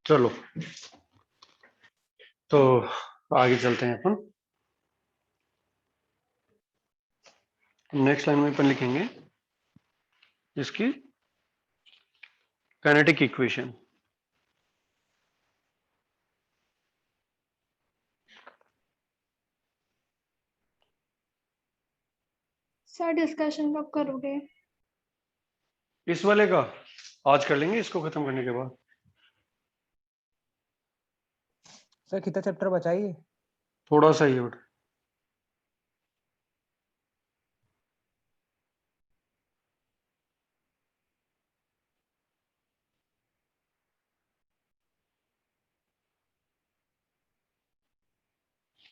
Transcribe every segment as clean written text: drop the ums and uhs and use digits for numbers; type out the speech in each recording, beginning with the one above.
चलो, तो आगे चलते हैं अपन। नेक्स्ट लाइन में अपन लिखेंगे इसकी काइनेटिक इक्वेशन। सर डिस्कशन कब करोगे? इस वाले का आज कर लेंगे, इसको खत्म करने के बाद। सर कितना चैप्टर बचाइए? थोड़ा सा ही और।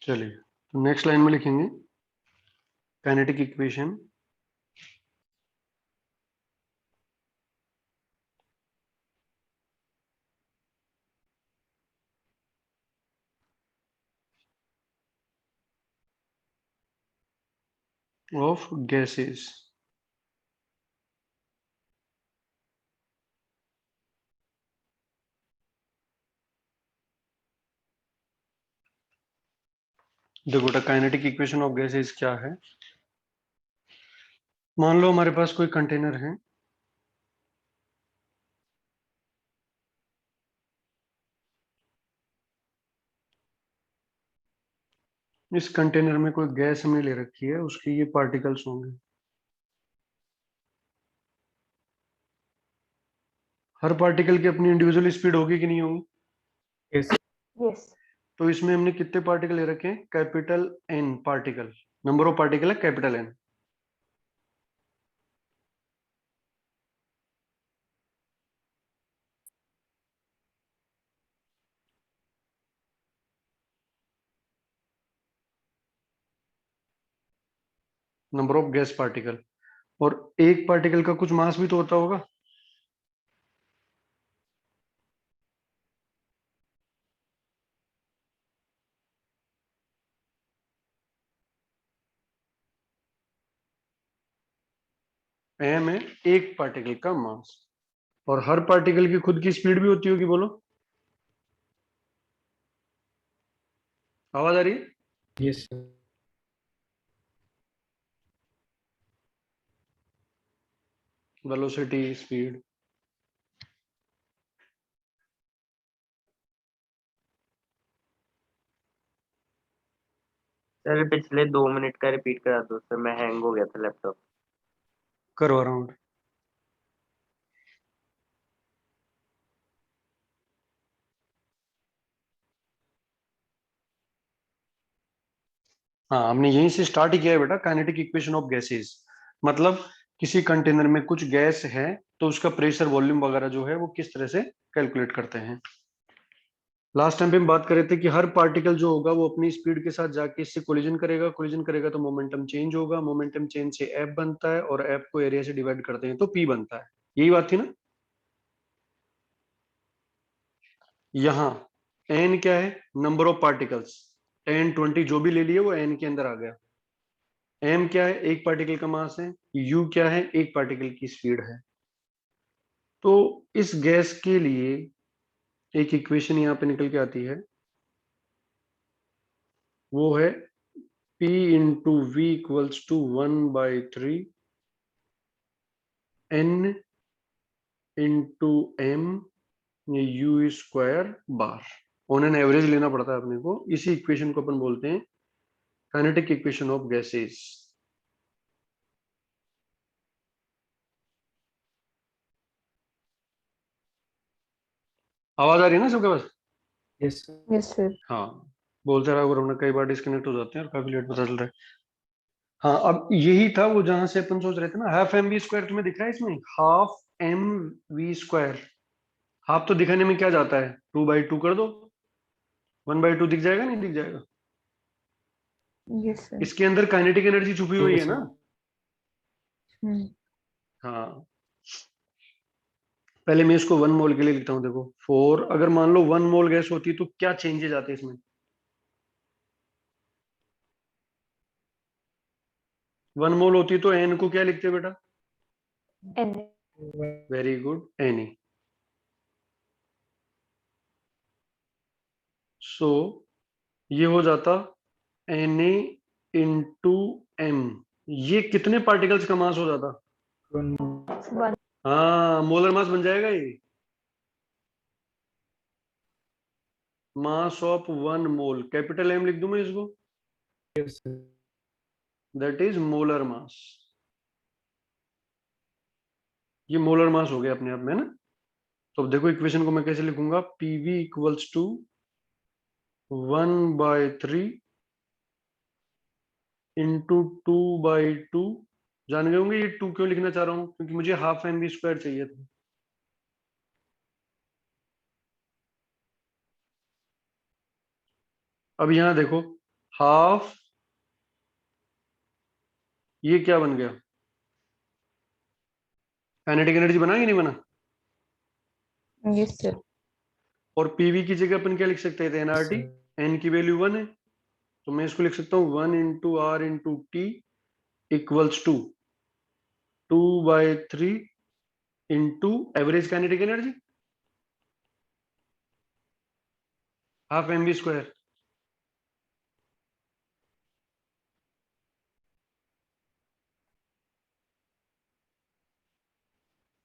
चलिए, तो नेक्स्ट लाइन में लिखेंगे काइनेटिक इक्वेशन ऑफ गैसेस। देखो बेटा, काइनेटिक इक्वेशन ऑफ गैसेस क्या है। मान लो हमारे पास कोई कंटेनर है, इस कंटेनर में कोई गैस हमने ले रखी है, उसके ये पार्टिकल्स होंगे। हर पार्टिकल की अपनी इंडिविजुअल स्पीड होगी कि नहीं होगी? यस। तो इसमें हमने कितने पार्टिकल ले रखे हैं? Capital N particle. Number of particle है capital N. Number of gas particle. और एक पार्टिकल का कुछ मास भी तो होता होगा। एम है एक पार्टिकल का मास। और हर पार्टिकल की खुद की स्पीड भी होती होगी, बोलो। आवाज आ रही है? Yes sir. Velocity, speed. Sir पिछले 2 मिनट का रिपीट करा दो सर, मैं हैंग हो गया था लैपटॉप। करो अराउंड। हाँ, हमने यहीं से स्टार्ट किया है बेटा, काइनेटिक इक्वेशन ऑफ गैसेस। मतलब किसी कंटेनर में कुछ गैस है तो उसका प्रेशर, वॉल्यूम वगैरह जो है वो किस तरह से कैलकुलेट करते हैं। लास्ट टाइम पे हम बात कर रहे थे कि हर पार्टिकल जो होगा वो अपनी स्पीड के साथ जाके इससे कोलिजन करेगा, कोलिजन करेगा तो मोमेंटम चेंज होगा, मोमेंटम चेंज से एफ बनता है, और एफ को एरिया से डिवाइड करते हैं तो पी बनता है। यही बात थी ना। यहाँ एन क्या है? Number of particles. 10, 20 जो भी ले लिए वो एन के अंदर आ गया। एम क्या है? एक पार्टिकल का मास है। यू क्या है? एक पार्टिकल की स्पीड है। तो इस गैस के लिए एक इक्वेशन यहाँ पे निकल के आती है, वो है P into V equals to 1/3 N into M U square bar. On an average लेना पड़ता है अपने को। इसी इक्वेशन को अपन बोलते हैं काइनेटिक इक्वेशन ऑफ गैसेस। आवाज आ रही है ना सबके पास? Yes sir. Yes sir. हाँ, बोलते रहा, वरना कई बार डिस्कनेक्ट हो जाते हैं और काफी लेट पता चल रहा है। हाँ, अब यही था वो जहां से अपन सोच रहे थे ना, हाफ एम वी स्क्वायर तुम्हें दिख रहा है इसमें? Half M V square. Half तो दिखाने में क्या जाता है? 2/2 कर दो, 1/2 दिख जाएगा, नहीं दिख जाएगा? Yes sir. इसके अंदर काइनेटिक एनर्जी छुपी हुई है यस ना। सर। हाँ, पहले मैं इसको 1 मोल के लिए लिखता हूँ। देखो 4, अगर मान लो 1 मोल गैस होती तो क्या चेंजेस आते इसमें? 1 मोल होती तो एन को क्या लिखते बेटा? N. Very good, N E. So ये हो जाता Na इंटू m। ये कितने पार्टिकल्स का मास हो जाता? 1 हाँ, मोलर मास बन जाएगा ये। Mass of 1 mole, capital M लिख दूं मैं इसको, Yes, sir. That is molar mass. ये मोलर मास हो गया अपने आप में ना। तो अब देखो इक्वेशन को मैं कैसे लिखूंगा, पीवी इक्वल्स टू 1/3 इंटू 2/2। जान गए होंगे ये 2 क्यों लिखना चाह रहा हूँ, क्योंकि मुझे हाफ एम बी स्क्वायर चाहिए था। अब यहां देखो, हाफ, ये क्या बन गया, काइनेटिक एनर्जी बना कि नहीं बना? yes sir और पीवी की जगह अपन क्या लिख सकते थे, Yes, एनआरटी। sir. एन की वैल्यू 1 है, तो मैं इसको लिख सकता हूँ 1 into R into T equals to 2/3 into average kinetic energy, half M B square.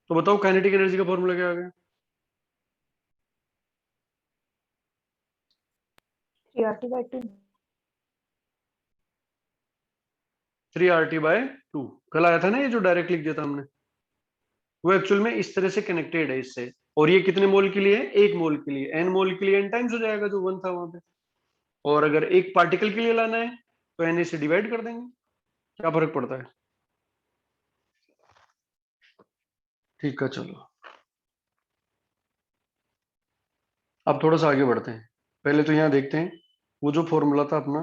तो बताओ काइनेटिक एनर्जी का फॉर्मूला क्या आ गया? 3RT/2 3RT/2। कल आया था ना ये जो डायरेक्ट लिख दिया था हमने, वो एक्चुअल में इस तरह से कनेक्टेड है इससे। और ये कितने मोल के लिए है? 1 मोल के लिए। एन मोल के लिए एन टाइम्स हो जाएगा जो 1 था वहां पे। और अगर एक पार्टिकल के लिए लाना है तो एन से डिवाइड कर देंगे, क्या फर्क पड़ता है। ठीक है, चलो अब थोड़ा सा आगे बढ़ते हैं। पहले तो यहाँ देखते हैं वो जो फॉर्मूला था अपना,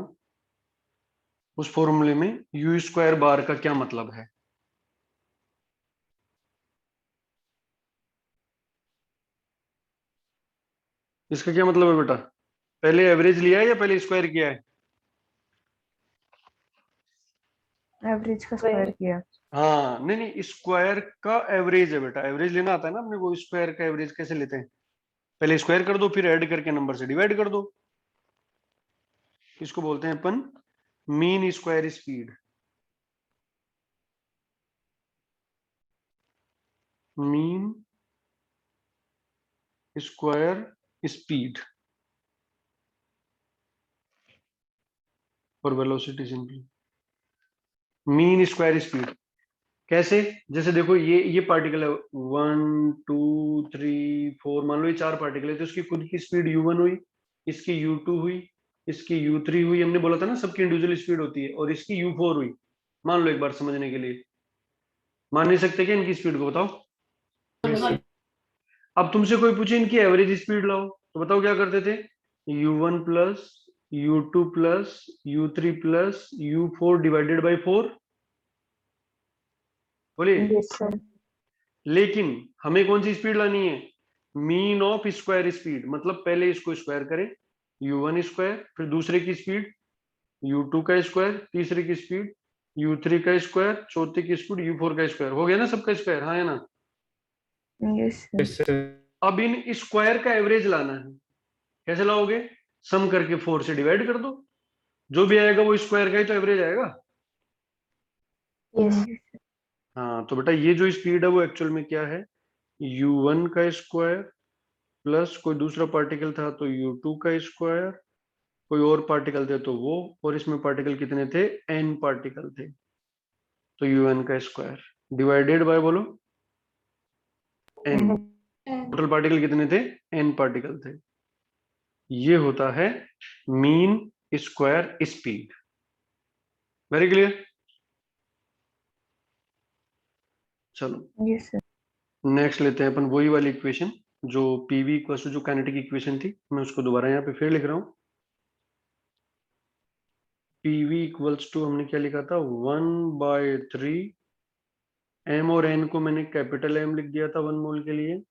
उस फॉर्मूले में यू स्क्वायर बार का क्या मतलब है। इसका क्या मतलब है बेटा? पहले एवरेज लिया है या पहले स्क्वायर किया है? एवरेज का स्क्वायर किया हाँ, नहीं नहीं, स्क्वायर का एवरेज है बेटा। एवरेज लेना आता है ना अपने को। स्क्वायर का एवरेज कैसे लेते हैं, पहले स्क्वायर कर दो, फिर ऐड करके नंबर से डिवाइड कर दो। इसको बोलते हैं अपन mean square speed. Mean square speed और velocity simply. Mean square speed कैसे? जैसे देखो ये पार्टिकल है 1 2 3 4, मान लो ये 4 पार्टिकल है, तो इसकी खुद की स्पीड u1 हुई, इसकी u2 हुई, इसकी u3 हुई। हमने बोला था ना सबकी इंडिविजुअल स्पीड होती है। और इसकी u4 हुई। मान लो एक बार समझने के लिए, मान नहीं सकते क्या इनकी स्पीड को? बताओ। Yes, sir. अब तुमसे कोई पूछे इनकी एवरेज स्पीड लाओ, तो बताओ क्या करते थे, u1 plus u2 plus u3 plus u4 divided by 4। बोलिए। yes sir लेकिन हमें कौन सी स्पीड लानी है, मीन ऑफ स्क्वायर स्पीड। मतलब पहले इसको स्क्वायर करें, u1 स्क्वायर, फिर दूसरे की स्पीड u2 का स्क्वायर, तीसरे की स्पीड u3 का स्क्वायर, चौथे की स्पीड u4 का स्क्वायर। हो गया ना सबका स्क्वायर, हाँ है ना। yes sir Yes, sir. अब इन स्क्वायर का एवरेज लाना है। कैसे लाओगे, सम करके 4 से डिवाइड कर दो, जो भी आएगा वो स्क्वायर का ही तो एवरेज आएगा। yes हाँ, तो बेटा ये जो स्पीड है वो एक्चुअल में क्या है, u1 का स्क्वायर प्लस कोई दूसरा पार्टिकल था तो u2 का स्क्वायर, कोई और पार्टिकल थे तो वो, और इसमें पार्टिकल कितने थे, n पार्टिकल थे, तो un का स्क्वायर डिवाइडेड बाय बोलो n। टोटल पार्टिकल कितने थे, n पार्टिकल थे। ये होता है mean square speed. Very clear. चलो yes sir नेक्स्ट लेते हैं अपन वही वाली इक्वेशन जो पीवी इक्वल टू जो काइनेटिक इक्वेशन थी। मैं उसको दोबारा यहाँ पे फिर लिख रहा हूँ। पीवी इक्वल्स टू हमने क्या लिखा था, 1/3 एम, और एन को मैंने कैपिटल एम लिख दिया था 1 मोल के लिए,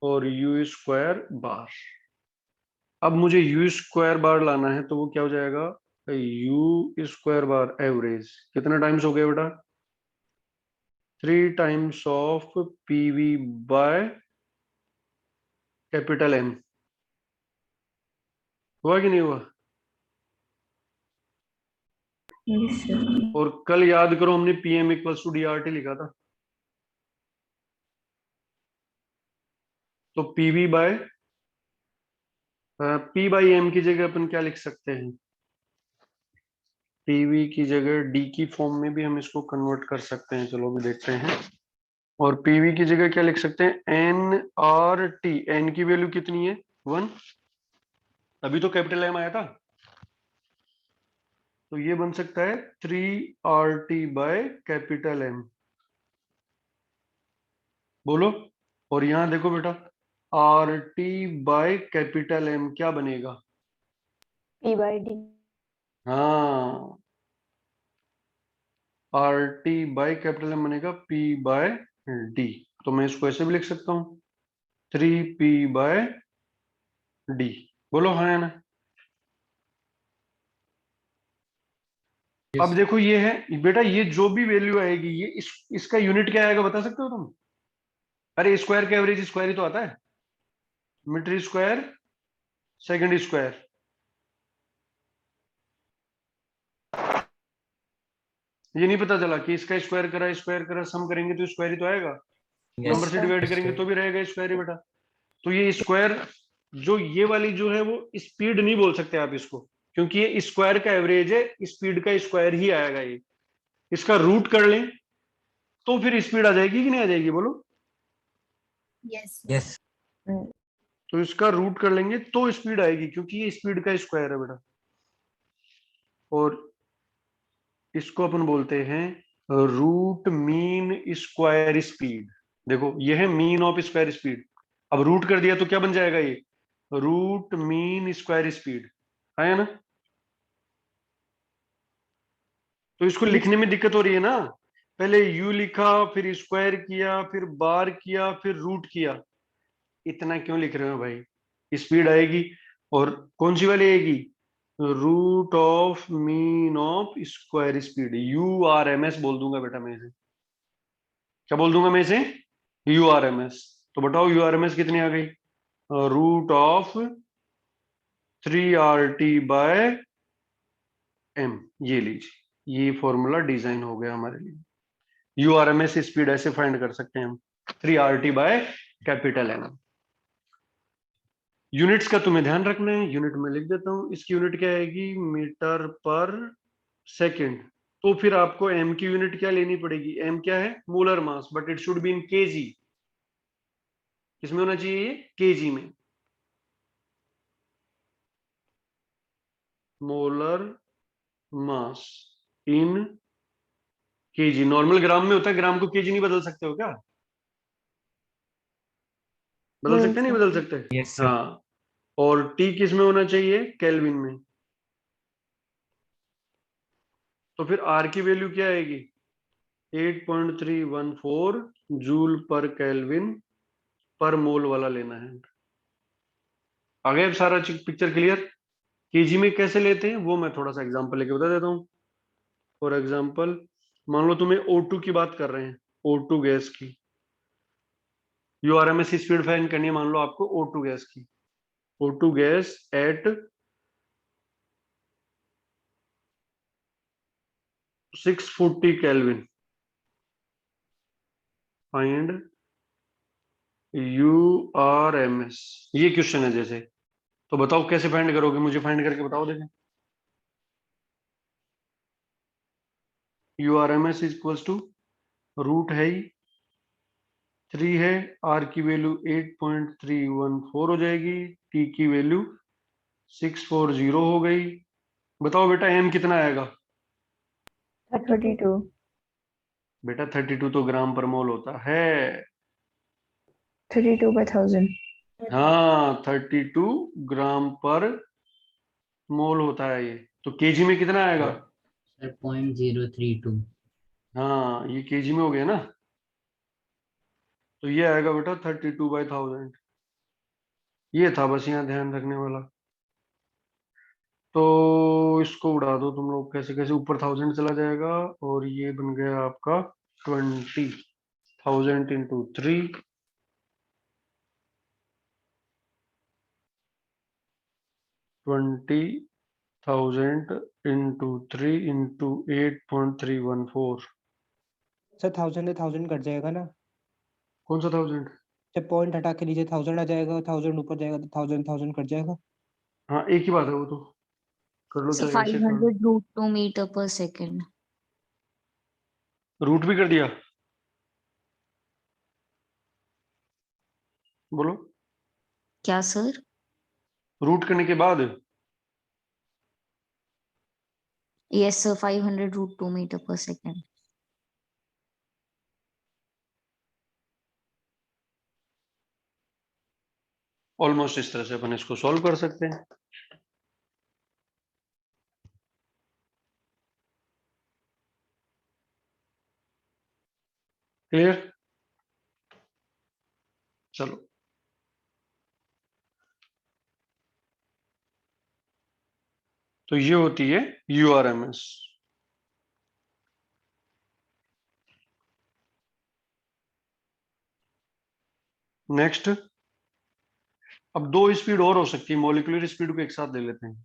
और यू स्क्वायर बार। अब मुझे यू स्क्वायर बार लाना है, तो वो क्या हो जाएगा, यू स्क्वायर बार एवरेज कितना टाइम्स हो गया बेटा, 3 times of PV by capital M. हुआ कि नहीं हुआ? Yes sir. और कल याद करो हमने PM इक्वल्स टू DRT लिखा था, तो P/M की जगह अपन क्या लिख सकते हैं? PV की जगह D की फॉर्म में भी हम इसको कन्वर्ट कर सकते हैं, चलो अभी देखते हैं। और PV की जगह क्या लिख सकते हैं? NRT। N की वैल्यू कितनी है? 1। अभी तो कैपिटल M आया था, तो ये बन सकता है 3RT बाय कैपिटल M। बोलो। और यहां देखो बेटा, RT बाय कैपिटल M क्या बनेगा? P/D। हाँ, RT बाय कैपिटल M बनेगा P/D। तो मैं इसको ऐसे भी लिख सकता हूँ, 3P/D। बोलो हाँ या ना? अब Yes. देखो ये है बेटा, ये जो भी वैल्यू आएगी ये इसका यूनिट क्या आएगा बता सकते हो तुम? अरे स्क्वायर का एवरेज स्क्वायर ही तो आता है, मीटर स्क्वायर सेकंड स्क्वायर। ये नहीं पता चला कि इसका स्क्वायर करा सम करेंगे तो स्क्वायर ही तो आएगा, नंबर यस से सर। डिवाइड करेंगे तो भी रहेगा स्क्वायर ही बेटा। तो ये स्क्वायर, जो ये वाली जो है वो स्पीड नहीं बोल सकते आप इसको, क्योंकि ये स्क्वायर का एवरेज है, स्पीड का स्क्वायर ही आएगा ये। इसका रूट कर लें तो फिर स्पीड आ जाएगी कि नहीं आ जाएगी? बोलो। Yes. तो इसका रूट कर लेंगे तो स्पीड आएगी, क्योंकि ये स्पीड का स्क्वायर है बेटा। और इसको अपन बोलते हैं रूट मीन स्क्वायर स्पीड। देखो ये है मीन ऑफ स्क्वायर स्पीड, अब रूट कर दिया तो क्या बन जाएगा ये? रूट मीन स्क्वायर स्पीड है ना? तो इसको लिखने में दिक्कत हो रही है ना, पहले यू लिखा, फिर स्क्वायर किया, फिर बार किया, फिर रूट किया। इतना क्यों लिख रहे हो भाई? स्पीड आएगी, और कौन सी वाली आएगी? Root of mean of square speed, URMS बोल दूंगा बेटा मैं इसे। क्या बोल दूंगा मैं इसे? URMS। तो बताओ URMS कितनी आ गई? Root of 3RT/M। ये लीजिए, ये फॉर्मूला डिजाइन हो गया हमारे लिए। URMS स्पीड ऐसे फाइंड कर सकते हैं हम, 3RT/M। यूनिट्स का तुम्हें ध्यान रखना है, यूनिट में लिख देता हूं। इसकी यूनिट क्या आएगी? मीटर पर सेकेंड। तो फिर आपको M की यूनिट क्या लेनी पड़ेगी? M क्या है? Molar mass, but it should be in KG. किसमें होना चाहिए ये? केजी में। मोलर मास इन केजी। नॉर्मल ग्राम में होता है, ग्राम को केजी नहीं बदल सकते हो क्या? बदल बदल सकते नहीं बदल सकते। सकते? Yes, sir. हाँ। और T किस में होना चाहिए? केल्विन में। तो फिर R की वैल्यू क्या आएगी? 8.314 जूल पर केल्विन पर मोल वाला लेना है। आ गया अब सारा पिक्चर क्लियर? केजी में कैसे लेते हैं वो मैं थोड़ा सा एग्जांपल लेके बता देता हूँ। फॉर एग्जांपल, मान लो तुम्हें O2 की बात कर रहे हैं, O2 गैस की URMS स्पीड फाइंड करनी है, मान लो आपको O2 गैस की। O2 gas at 640 kelvin, find URMS। ये क्वेश्चन है जैसे, तो बताओ कैसे फाइंड करोगे? मुझे फाइंड करके बताओ देखें। URMS इक्वल्स टू, रूट है ही 3 है, R की वैल्यू 8.314 हो जाएगी, T की वैल्यू 640 हो गई। बताओ बेटा M कितना आएगा? 32। बेटा 32 तो ग्राम पर मोल होता है। 32/1000। हाँ, 32 ग्राम पर मोल होता है ये। तो केजी में कितना आएगा? सर 0.032। हाँ, ये केजी में हो गया ना, तो ये आएगा बेटा 32/1000। ये था बस यहाँ ध्यान रखने वाला। तो इसको उड़ा दो तुम लोग, कैसे कैसे ऊपर 1000 चला जाएगा, और ये बन गया आपका 20,000 into 3। 20,000 into 3 into 8.314। Sir 1000 cut जाएगा ना, कौन सा 1000? जब पॉइंट हटा के नीचे 1000 आ जाएगा, 1000 ऊपर जाएगा तो 1000 कट जाएगा। हाँ एक ही बात है वो तो, कर लो So चाहे ऐसे कर लो। 500 root 2 meter per second. Root भी कर दिया, बोलो। क्या सर? रूट करने के बाद Yes sir, 500 root 2 meter per second. Almost इस तरह से अपन इसको सॉल्व कर सकते हैं। क्लियर? चलो तो ये होती है यूआरएमएस। नेक्स्ट, अब दो स्पीड और हो सकती है, मॉलिक्यूलर स्पीड को एक साथ ले लेते हैं।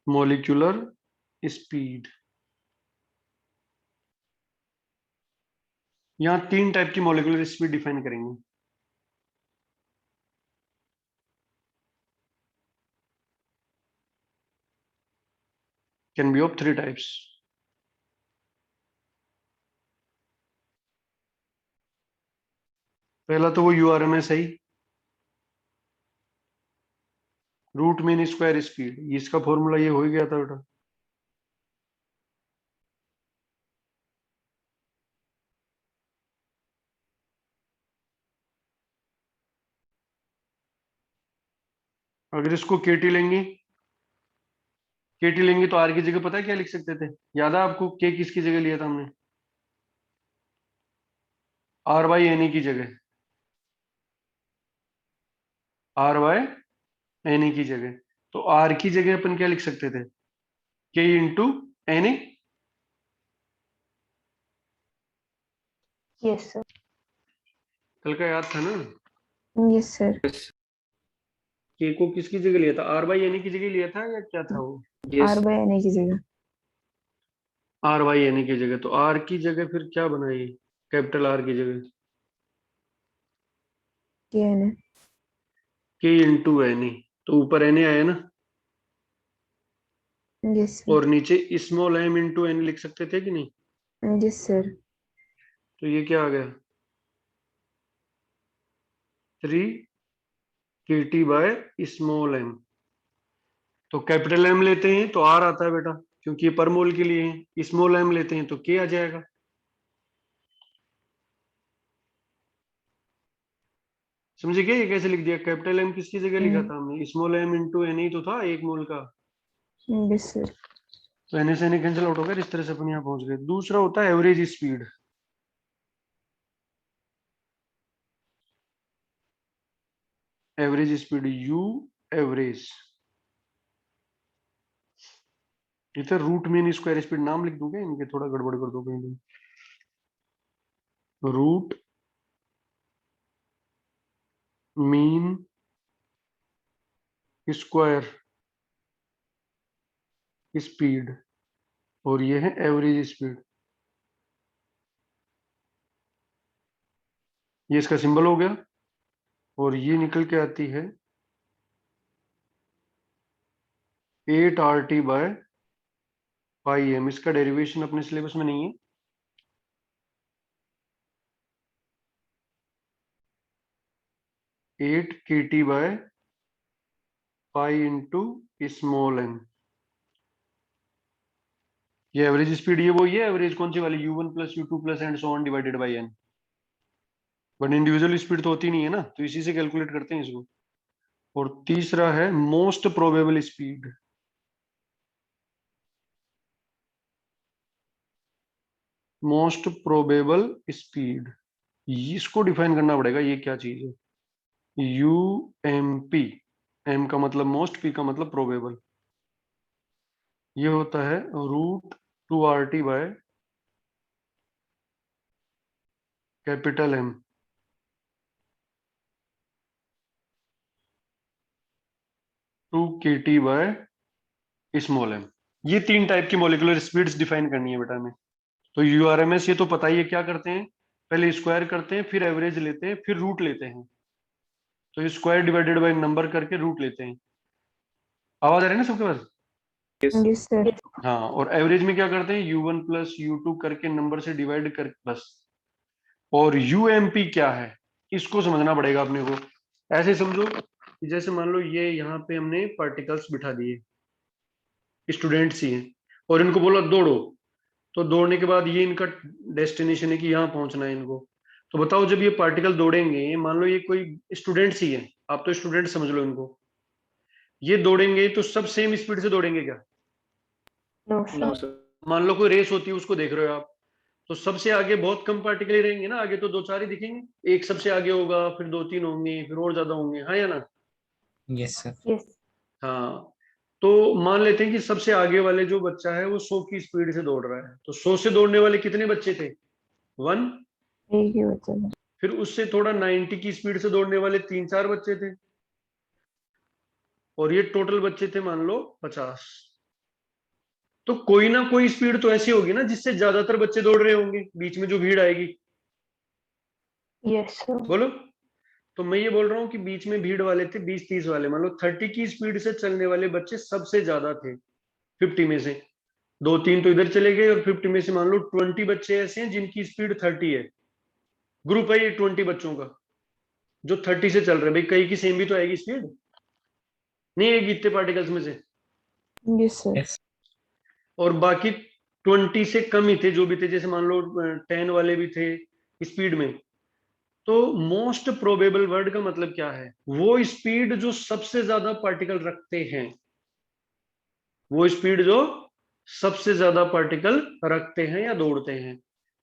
मॉलिक्यूलर स्पीड, यहां तीन टाइप की मॉलिक्यूलर स्पीड डिफाइन करेंगे। Can be of three types. पहला तो वो यूआरएमएस है ही, रूट मीन स्क्वायर स्पीड, इसका फॉर्मूला ये हो ही गया था बेटा। अगर इसको केटी लेंगे, केटी लेंगे तो आर की जगह पता है क्या लिख सकते थे? याद है आपको के किसकी जगह लिया था हमने? आर बाई एन ई की जगह, आर बाय एन ई की जगह। तो आर की जगह अपन क्या लिख सकते थे? K into N A. Yes sir. कल का याद था ना? Yes sir. Yes. के को किसकी जगह लिया था? आर बाई एन ई की जगह लिया था या क्या था वो? Yes. R by N की जगह आर बाई एन ई की जगह, तो आर की जगह फिर क्या बनाई? कैपिटल आर की जगह K N है। के इंटू एन ई, तो ऊपर एन ए आया ना, Yes sir. और नीचे स्मॉल एम इंटू एन लिख सकते थे कि नहीं? Yes sir. तो ये क्या आ गया? 3 के टी बाय स्मॉल एम। तो कैपिटल एम लेते हैं तो आर आता है बेटा, क्योंकि ये पर मोल के लिए है। स्मॉल एम लेते हैं तो के आ जाएगा। समझे क्या ये कैसे लिख दिया? कैपिटल एम किसकी जगह लिखा था हमने? स्मॉल एम इंटू एन ही तो था एक मोल का। Yes sir. तो एन से एन कैंसिल आउट हो गया, इस तरह से अपन यहाँ पहुंच गए। दूसरा होता है average speed. Average speed, you average, इधर रूट मीन स्क्वायर स्पीड नाम लिख दूंगा इनके, थोड़ा गड़बड़ कर दो कहीं भी। रूट मीन स्क्वायर स्पीड, और ये है एवरेज स्पीड। ये इसका सिंबल हो गया, और ये निकल के आती है 8 RT बाय पाई एम। इसका डेरिवेशन अपने सिलेबस में नहीं है, 8 KT by pi into small M. ये एवरेज स्पीड, ये वो ये एवरेज कौन सी वाली? U1 plus U2 plus and so on divided by N. But individual speed तो होती नहीं है ना, तो इसी से कैलकुलेट करते हैं इसको। और तीसरा है most probable speed. Most probable speed, इसको डिफाइन करना पड़ेगा, ये क्या चीज है? यू एम पी, एम का मतलब मोस्ट, पी का मतलब प्रोबेबल। ये होता है root 2 RT by capital M. kT by small m। ये 3 टाइप की मॉलिक्यूलर स्पीड्स डिफाइन करनी है बेटा हमें। तो URMS ये तो पता ही है क्या करते हैं, पहले स्क्वायर करते हैं, फिर एवरेज लेते हैं, फिर रूट लेते हैं। तो स्क्वायर डिवाइडेड बाय नंबर करके रूट लेते हैं। आवाज आ रही है ना सबके पास? Yes, sir. हाँ, और एवरेज में क्या करते हैं, U1 प्लस U2 करके नंबर से डिवाइड कर बस। और UMP क्या है इसको समझना पड़ेगा अपने को। ऐसे समझो कि जैसे मान लो ये यहाँ पे हमने पार्टिकल्स बिठा दिए, स्टूडेंट्स ही हैं, और इनको बोला दौड़ो। तो दौड़ने के बाद ये इनका डेस्टिनेशन है कि यहाँ पहुंचना है इनको। तो बताओ जब ये पार्टिकल दौड़ेंगे, मान लो ये कोई स्टूडेंट्स ही है, आप तो स्टूडेंट समझ लो इनको, ये दौड़ेंगे तो सब सेम स्पीड से दौड़ेंगे क्या? No, no sir. सर। मान लो कोई रेस होती है उसको देख रहे हो आप, तो सबसे आगे बहुत कम पार्टिकल ही रहेंगे ना, आगे तो 2-4 ही दिखेंगे। एक सबसे आगे होगा, फिर 2-3 होंगे, फिर और ज्यादा होंगे, हाँ या ना? Yes sir. Yes. हाँ, तो मान लेते हैं कि सबसे आगे वाले जो बच्चा है वो 100 की स्पीड से दौड़ रहा है। तो 100 से दौड़ने वाले कितने बच्चे थे? 1। एक ही बच्चा है। फिर उससे थोड़ा 90 की स्पीड से दौड़ने वाले 3-4 बच्चे थे, और ये टोटल बच्चे थे मान लो 50। तो कोई ना कोई स्पीड तो ऐसी होगी ना जिससे ज्यादातर बच्चे दौड़ रहे होंगे, बीच में जो भीड़ आएगी। Yes, sir. बोलो। तो मैं ये बोल रहा हूँ कि बीच में भीड़ वाले थे 20-30 वाले, मान लो 30 की स्पीड से चलने वाले बच्चे सबसे ज्यादा थे 50 में से। 2-3 तो इधर चले गए, और 50 में से मान लो 20 बच्चे ऐसे हैं जिनकी स्पीड 30 है। ग्रुप है ये 20 बच्चों का जो 30 से चल रहे हैं। भाई कई की सेम भी तो आएगी स्पीड, नहीं आएगी इतने पार्टिकल्स में से। Yes, sir. और बाकी 20 से कम ही थे जो भी थे, जैसे मान लो 10 वाले भी थे स्पीड में। तो मोस्ट प्रोबेबल वर्ड का मतलब क्या है? वो स्पीड जो सबसे ज्यादा पार्टिकल रखते हैं, वो स्पीड जो सबसे ज्यादा पार्टिकल रखते हैं या दौड़ते हैं।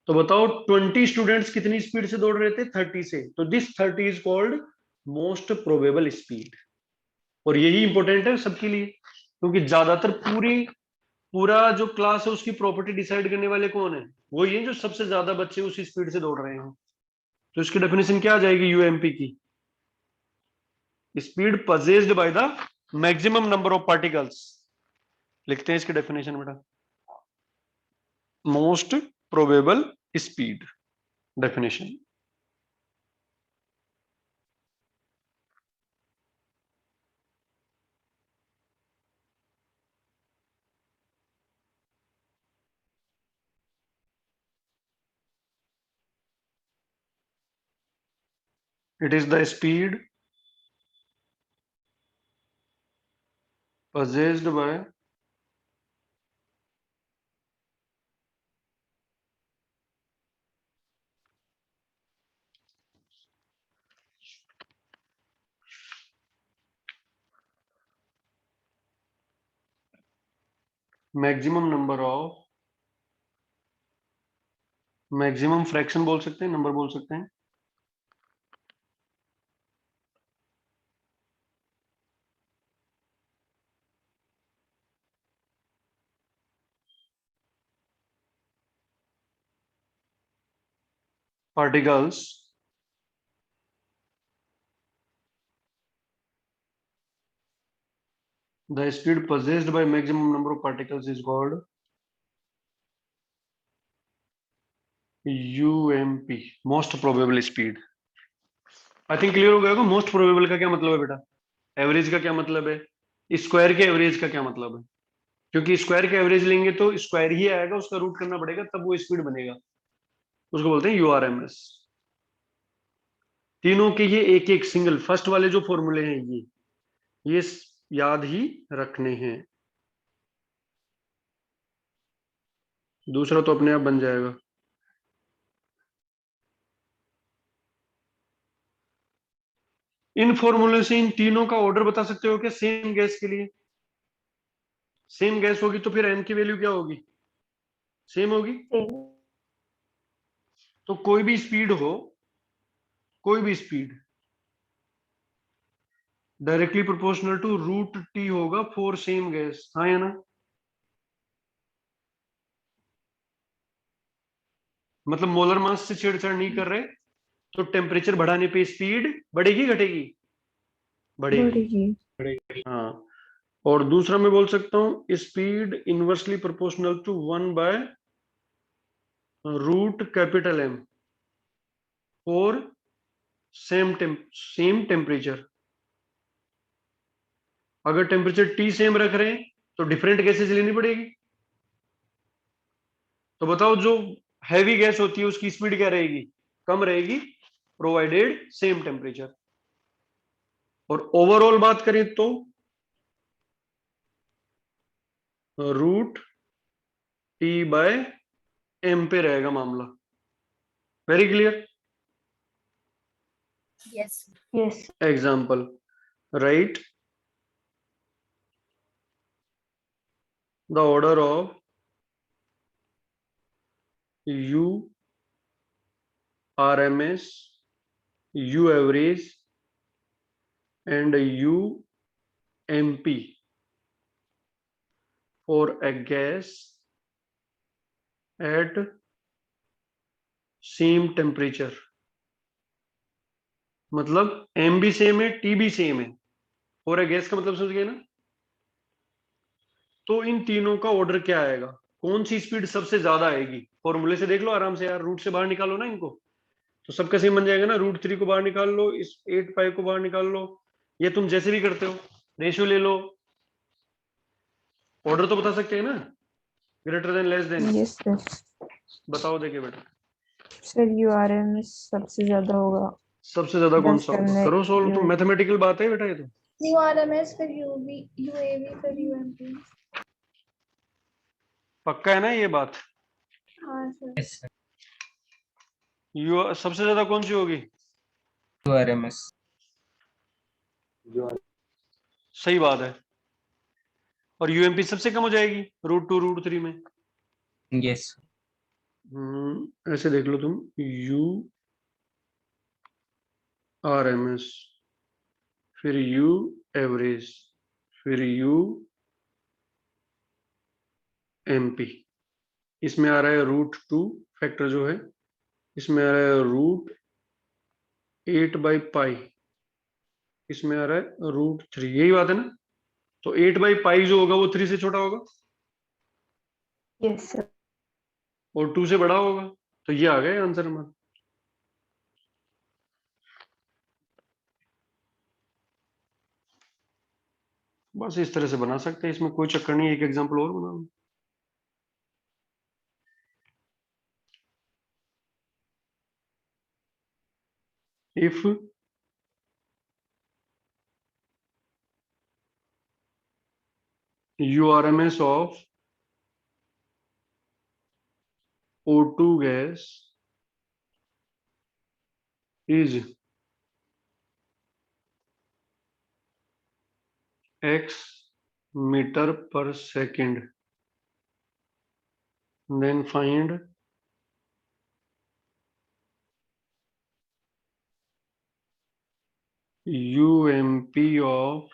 तो बताओ 20 स्टूडेंट्स कितनी स्पीड से दौड़ रहे थे? 30 से। तो this 30 is called most probable speed. और यही इंपॉर्टेंट है सबके लिए, क्योंकि ज्यादातर पूरा जो क्लास है उसकी प्रॉपर्टी डिसाइड करने वाले कौन है? वो ये जो सबसे ज्यादा बच्चे उस स्पीड से दौड़ रहे हैं। तो इसकी डेफिनेशन क्या आ जाएगी यूएमपी की? Speed possessed by the maximum number of particles. लिखते हैं इसकी डेफिनेशन बेटा, most probable speed definition. It is the speed possessed by maximum number of, maximum fraction बोल सकते हैं, नंबर बोल सकते हैं, particles the speed possessed by maximum number of particles is called UMP, most probable speed. I think clear हो गया होगा most probable का क्या मतलब है बेटा, एवरेज का क्या मतलब है, स्क्वायर के एवरेज का क्या मतलब है। क्योंकि स्क्वायर का एवरेज लेंगे तो स्क्वायर ही आएगा, उसका रूट करना पड़ेगा तब वो स्पीड बनेगा, उसको बोलते हैं यूआरएमएस। तीनों के ये एक एक सिंगल फर्स्ट वाले जो फॉर्मूले हैं ये याद ही रखने हैं, दूसरा तो अपने आप बन जाएगा। इन फॉर्मूले से इन तीनों का ऑर्डर बता सकते हो क्या? सेम गैस के लिए सेम गैस होगी तो फिर एम की वैल्यू क्या होगी? सेम होगी। Same. तो कोई भी स्पीड हो, कोई भी speed directly proportional to root T होगा फॉर सेम गैस, हाँ या ना? मतलब मोलर मास से छेड़छाड़ नहीं कर रहे, तो टेम्परेचर बढ़ाने पे स्पीड बढ़ेगी घटेगी? बढ़ेगी। बढ़ेगी। हाँ, और दूसरा मैं बोल सकता हूं speed inversely proportional to 1/√M और सेम टेम्परेचर। अगर टेम्परेचर T सेम रख रहे हैं तो डिफरेंट गैसेज लेनी पड़ेगी। तो बताओ जो हैवी गैस होती है उसकी स्पीड क्या रहेगी, कम रहेगी, प्रोवाइडेड सेम टेम्परेचर। और ओवरऑल बात करें तो √T/M पे रहेगा मामला। Very clear. Yes. Yes. Example, right the order of URMS, UAverage and UMP for a gas at same temperature। मतलब M भी सेम है, T भी सेम है। फॉर ए गैस का मतलब समझ गए ना। तो इन तीनों का ऑर्डर क्या आएगा, कौन सी स्पीड सबसे ज्यादा आएगी, फॉर्मूले से देख लो आराम से यार, रूट से बाहर निकालो ना इनको, तो सबका सेम बन जाएगा ना। √3 को बाहर निकाल लो, इस 8 को बाहर निकाल लो, ये तुम जैसे भी करते हो, रेशियो ले लो, ऑर्डर तो बता सकते हैं ना, greater than less than. Yes, sir. बताओ देखिए बेटा, सर URMS सबसे ज्यादा होगा। सबसे ज्यादा कौन 10 सा होगा, करने करो सोल्व, तो UMP। मैथमेटिकल बात है बेटा ये तो। URMS फिर UAV फिर UMP। पक्का है ना ये बात। हाँ सर। Yes, sir. सबसे ज्यादा कौन सी होगी, URMS। सही बात है। और यूएमपी सबसे कम हो जाएगी √2 √3 में। Yes। ऐसे देख लो तुम, URMS, फिर UAverage, फिर UMP। इसमें आ रहा है √2 फैक्टर जो है, इसमें आ रहा है √8/π, इसमें आ रहा है √3, यही बात है ना। तो 8/π जो होगा वो 3 से छोटा होगा Yes, sir. और 2 से बड़ा होगा, तो ये आ गया आंसर हमारा। बस इस तरह से बना सकते हैं, इसमें कोई चक्कर नहीं है। एक एग्जांपल और बना लो। If URMS of O2 gas is x meter per second, then find UMP of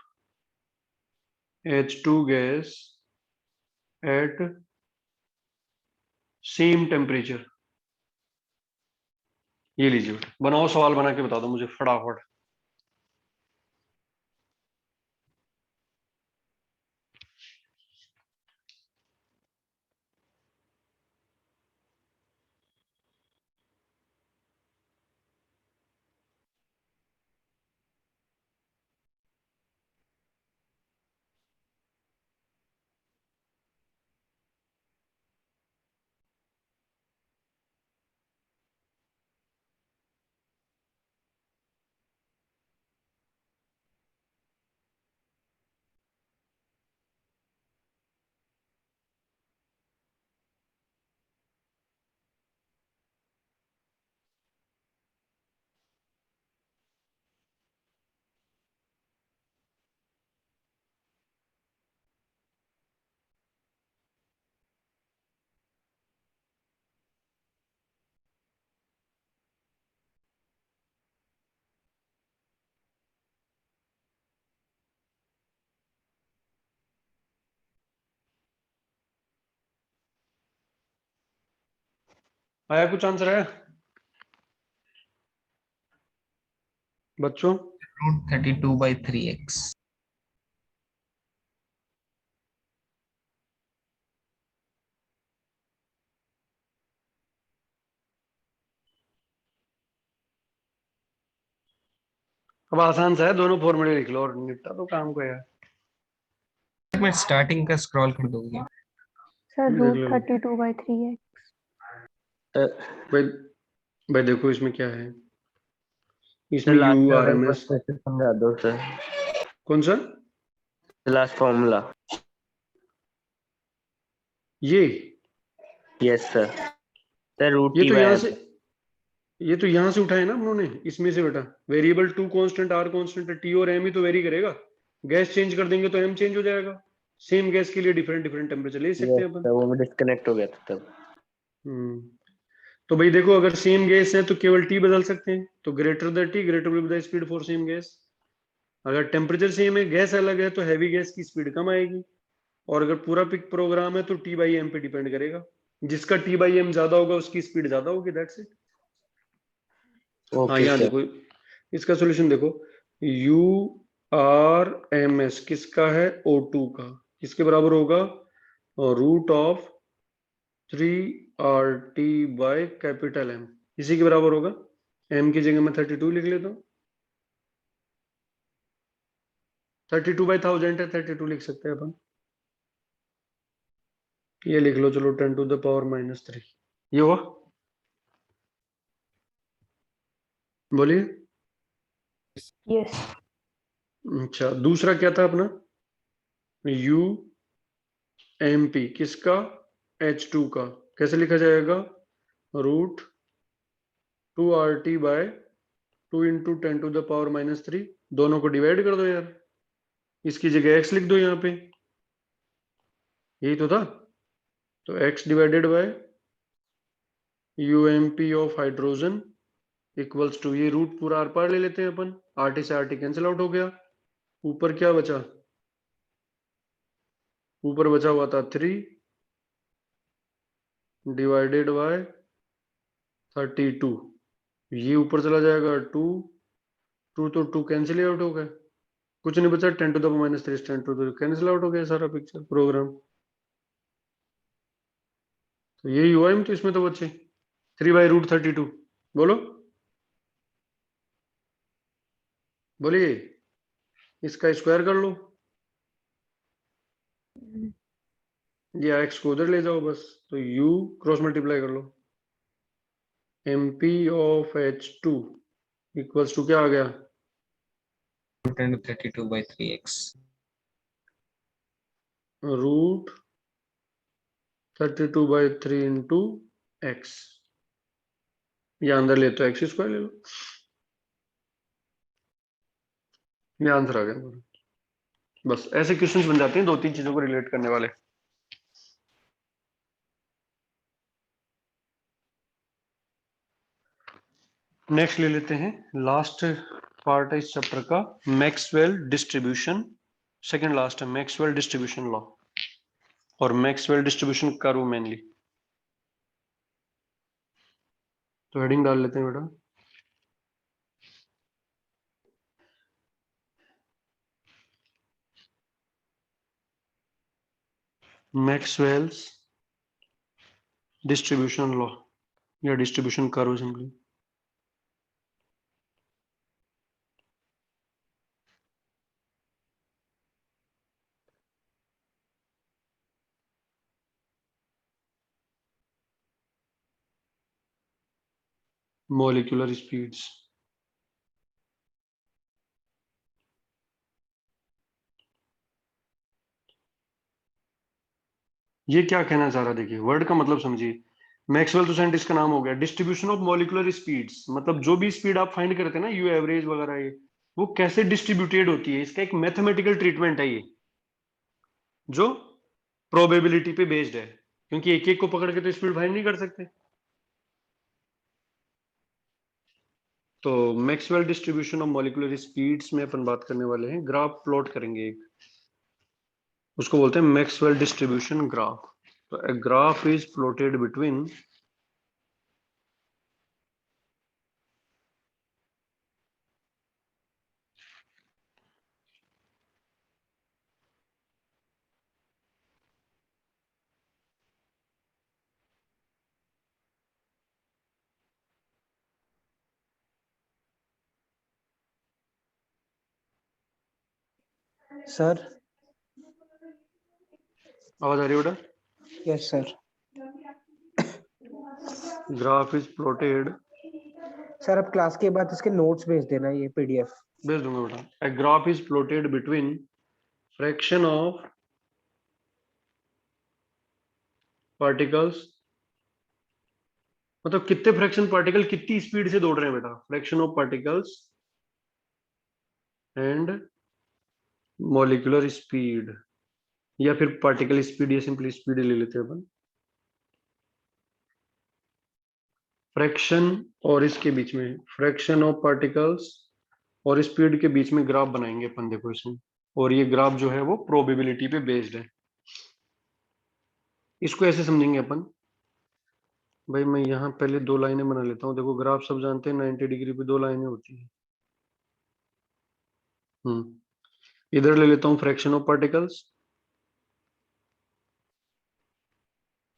H2 gas at same temperature। ये लीजिए बेटा, बनाओ, सवाल बना के बता दो मुझे फटाफट। आया कुछ आंसर है बच्चों? √32/3x। अब आसान सा है, दोनों फॉर्मूले लिख लो और निपटा दो काम को यार। मैं स्टार्टिंग का स्क्रॉल कर दूंगी। सर देख रूट लो 32/3 है। भाई। भाई देखो इसमें क्या है, सर इसमें यू लास्ट आर वाला एम एक बार एस। फिर से समझा दो सर, कौन सा? Last formula. ये यस सर। सर रूट ये टी तो बाई यहाँ एम। से ये तो यहाँ से उठाए ना हम लोगों ने, इसमें से बेटा। Variable to constant, R constant है, टी और एम ही तो वेरी करेगा। गैस चेंज कर देंगे तो एम चेंज हो जाएगा। सेम गैस के लिए डिफरेंट डिफरेंट टेम्परेचर ले सकते यस हैं अपन। सर, वो डिस्कनेक्ट हो गया था तब। हम्म। तो भाई देखो, अगर सेम गैस है तो केवल टी बदल सकते हैं, तो greater the T greater will be the speed for same gas. अगर टेम्परेचर सेम है, गैस अलग है, तो हैवी गैस की स्पीड कम आएगी। और अगर पूरा पिक प्रोग्राम है तो टी बाई एम पे डिपेंड करेगा। जिसका टी बाई एम ज्यादा होगा उसकी स्पीड ज्यादा होगी, दैट्स इट। हाँ ओके यहाँ सर। देखो, इसका सॉल्यूशन देखो। यू आर एम एस किसका है? ओ टू का। किसके बराबर होगा? Root of 3 RT by capital M. इसी के बराबर होगा। एम की जगह मैं 32 लिख लेता हूँ। 32/1000 है, 32 लिख सकते हैं अपन। ये लिख लो चलो, 10⁻³ ये हुआ। बोलिए। यस। अच्छा, दूसरा क्या था अपना? यू एम पी किसका? H2 का। कैसे लिखा जाएगा? √2 RT/2 × 10⁻³ दोनों को डिवाइड कर दो यार। इसकी जगह x लिख दो यहाँ पे, यही तो था। तो x divided by UMP of hydrogen equals to, ये रूट पूरा आर पार ले लेते हैं अपन, RT से RT कैंसिल आउट हो गया। ऊपर क्या बचा? ऊपर बचा हुआ था 3 डिवाइडेड बाय 32। ये ऊपर चला जाएगा 2, 2 तो 2 कैंसिल आउट हो गए। कुछ नहीं बचा, 10⁻³ 10 कैंसिल आउट हो गया सारा पिक्चर प्रोग्राम। तो यही हुआ तो इसमें तो बच्चे 3/√32। बोलो, बोलिए। इसका स्क्वायर कर लो या एक्स को उधर ले जाओ बस। तो u क्रॉस मल्टीप्लाई कर लो। MP of H2 equals to क्या आ गया? 32/3x। √32/3 into x. ये अंदर ले तो एक्स स्क्वायर ले लो। ये आंसर आ गया। बस ऐसे क्वेश्चंस बन जाते हैं दो तीन चीजों को रिलेट करने वाले। नेक्स्ट ले लेते हैं, लास्ट पार्ट है इस चैप्टर का, मैक्सवेल डिस्ट्रीब्यूशन। सेकंड लास्ट है मैक्सवेल डिस्ट्रीब्यूशन लॉ, और मैक्सवेल डिस्ट्रीब्यूशन कर्व मेनली। तो हेडिंग डाल लेते हैं बेटा। मैक्सवेल्स डिस्ट्रीब्यूशन लॉ या distribution curve simply. Molecular speeds. ये क्या कहना चाह रहा, देखिए वर्ड का मतलब समझिए। मैक्सवेल तो साइंटिस्ट का नाम हो गया। डिस्ट्रीब्यूशन ऑफ मॉलिक्यूलर स्पीड्स मतलब जो भी स्पीड आप फाइंड करते हैं ना, यू एवरेज वगैरह, ये वो कैसे डिस्ट्रीब्यूटेड होती है, इसका एक मैथमेटिकल ट्रीटमेंट है ये, जो प्रोबेबिलिटी पे बेस्ड है। क्योंकि एक एक को पकड़ के तो स्पीड फाइंड नहीं कर सकते। तो Maxwell distribution of molecular speeds में अपन बात करने वाले हैं, ग्राफ प्लॉट करेंगे एक, उसको बोलते हैं मैक्सवेल डिस्ट्रीब्यूशन ग्राफ। तो a graph is plotted between sir आवाज आ रही है बेटा? Yes sir. Graph is plotted, sir अब क्लास के बाद इसके नोट्स भेज देना, ये पीडीएफ। भेज दूंगा बेटा। ए graph is plotted between fraction of particles, मतलब कितने फ्रैक्शन पार्टिकल कितनी स्पीड से दौड़ रहे हैं बेटा, fraction of particles and molecular speed, या फिर पार्टिकल स्पीड, या सिंपली स्पीड ले लेते हैं अपन। फ्रैक्शन और इसके बीच में, फ्रैक्शन ऑफ पार्टिकल्स और स्पीड के बीच में ग्राफ बनाएंगे अपन, देखो इसमें। और ये ग्राफ जो है वो प्रोबेबिलिटी पे बेस्ड है। इसको ऐसे समझेंगे अपन, भाई मैं यहाँ पहले दो लाइनें बना लेता हूँ। देखो ग्राफ सब जानते हैं 90 डिग्री पे दो लाइनें होती है। इधर ले लेता हूँ fraction of particles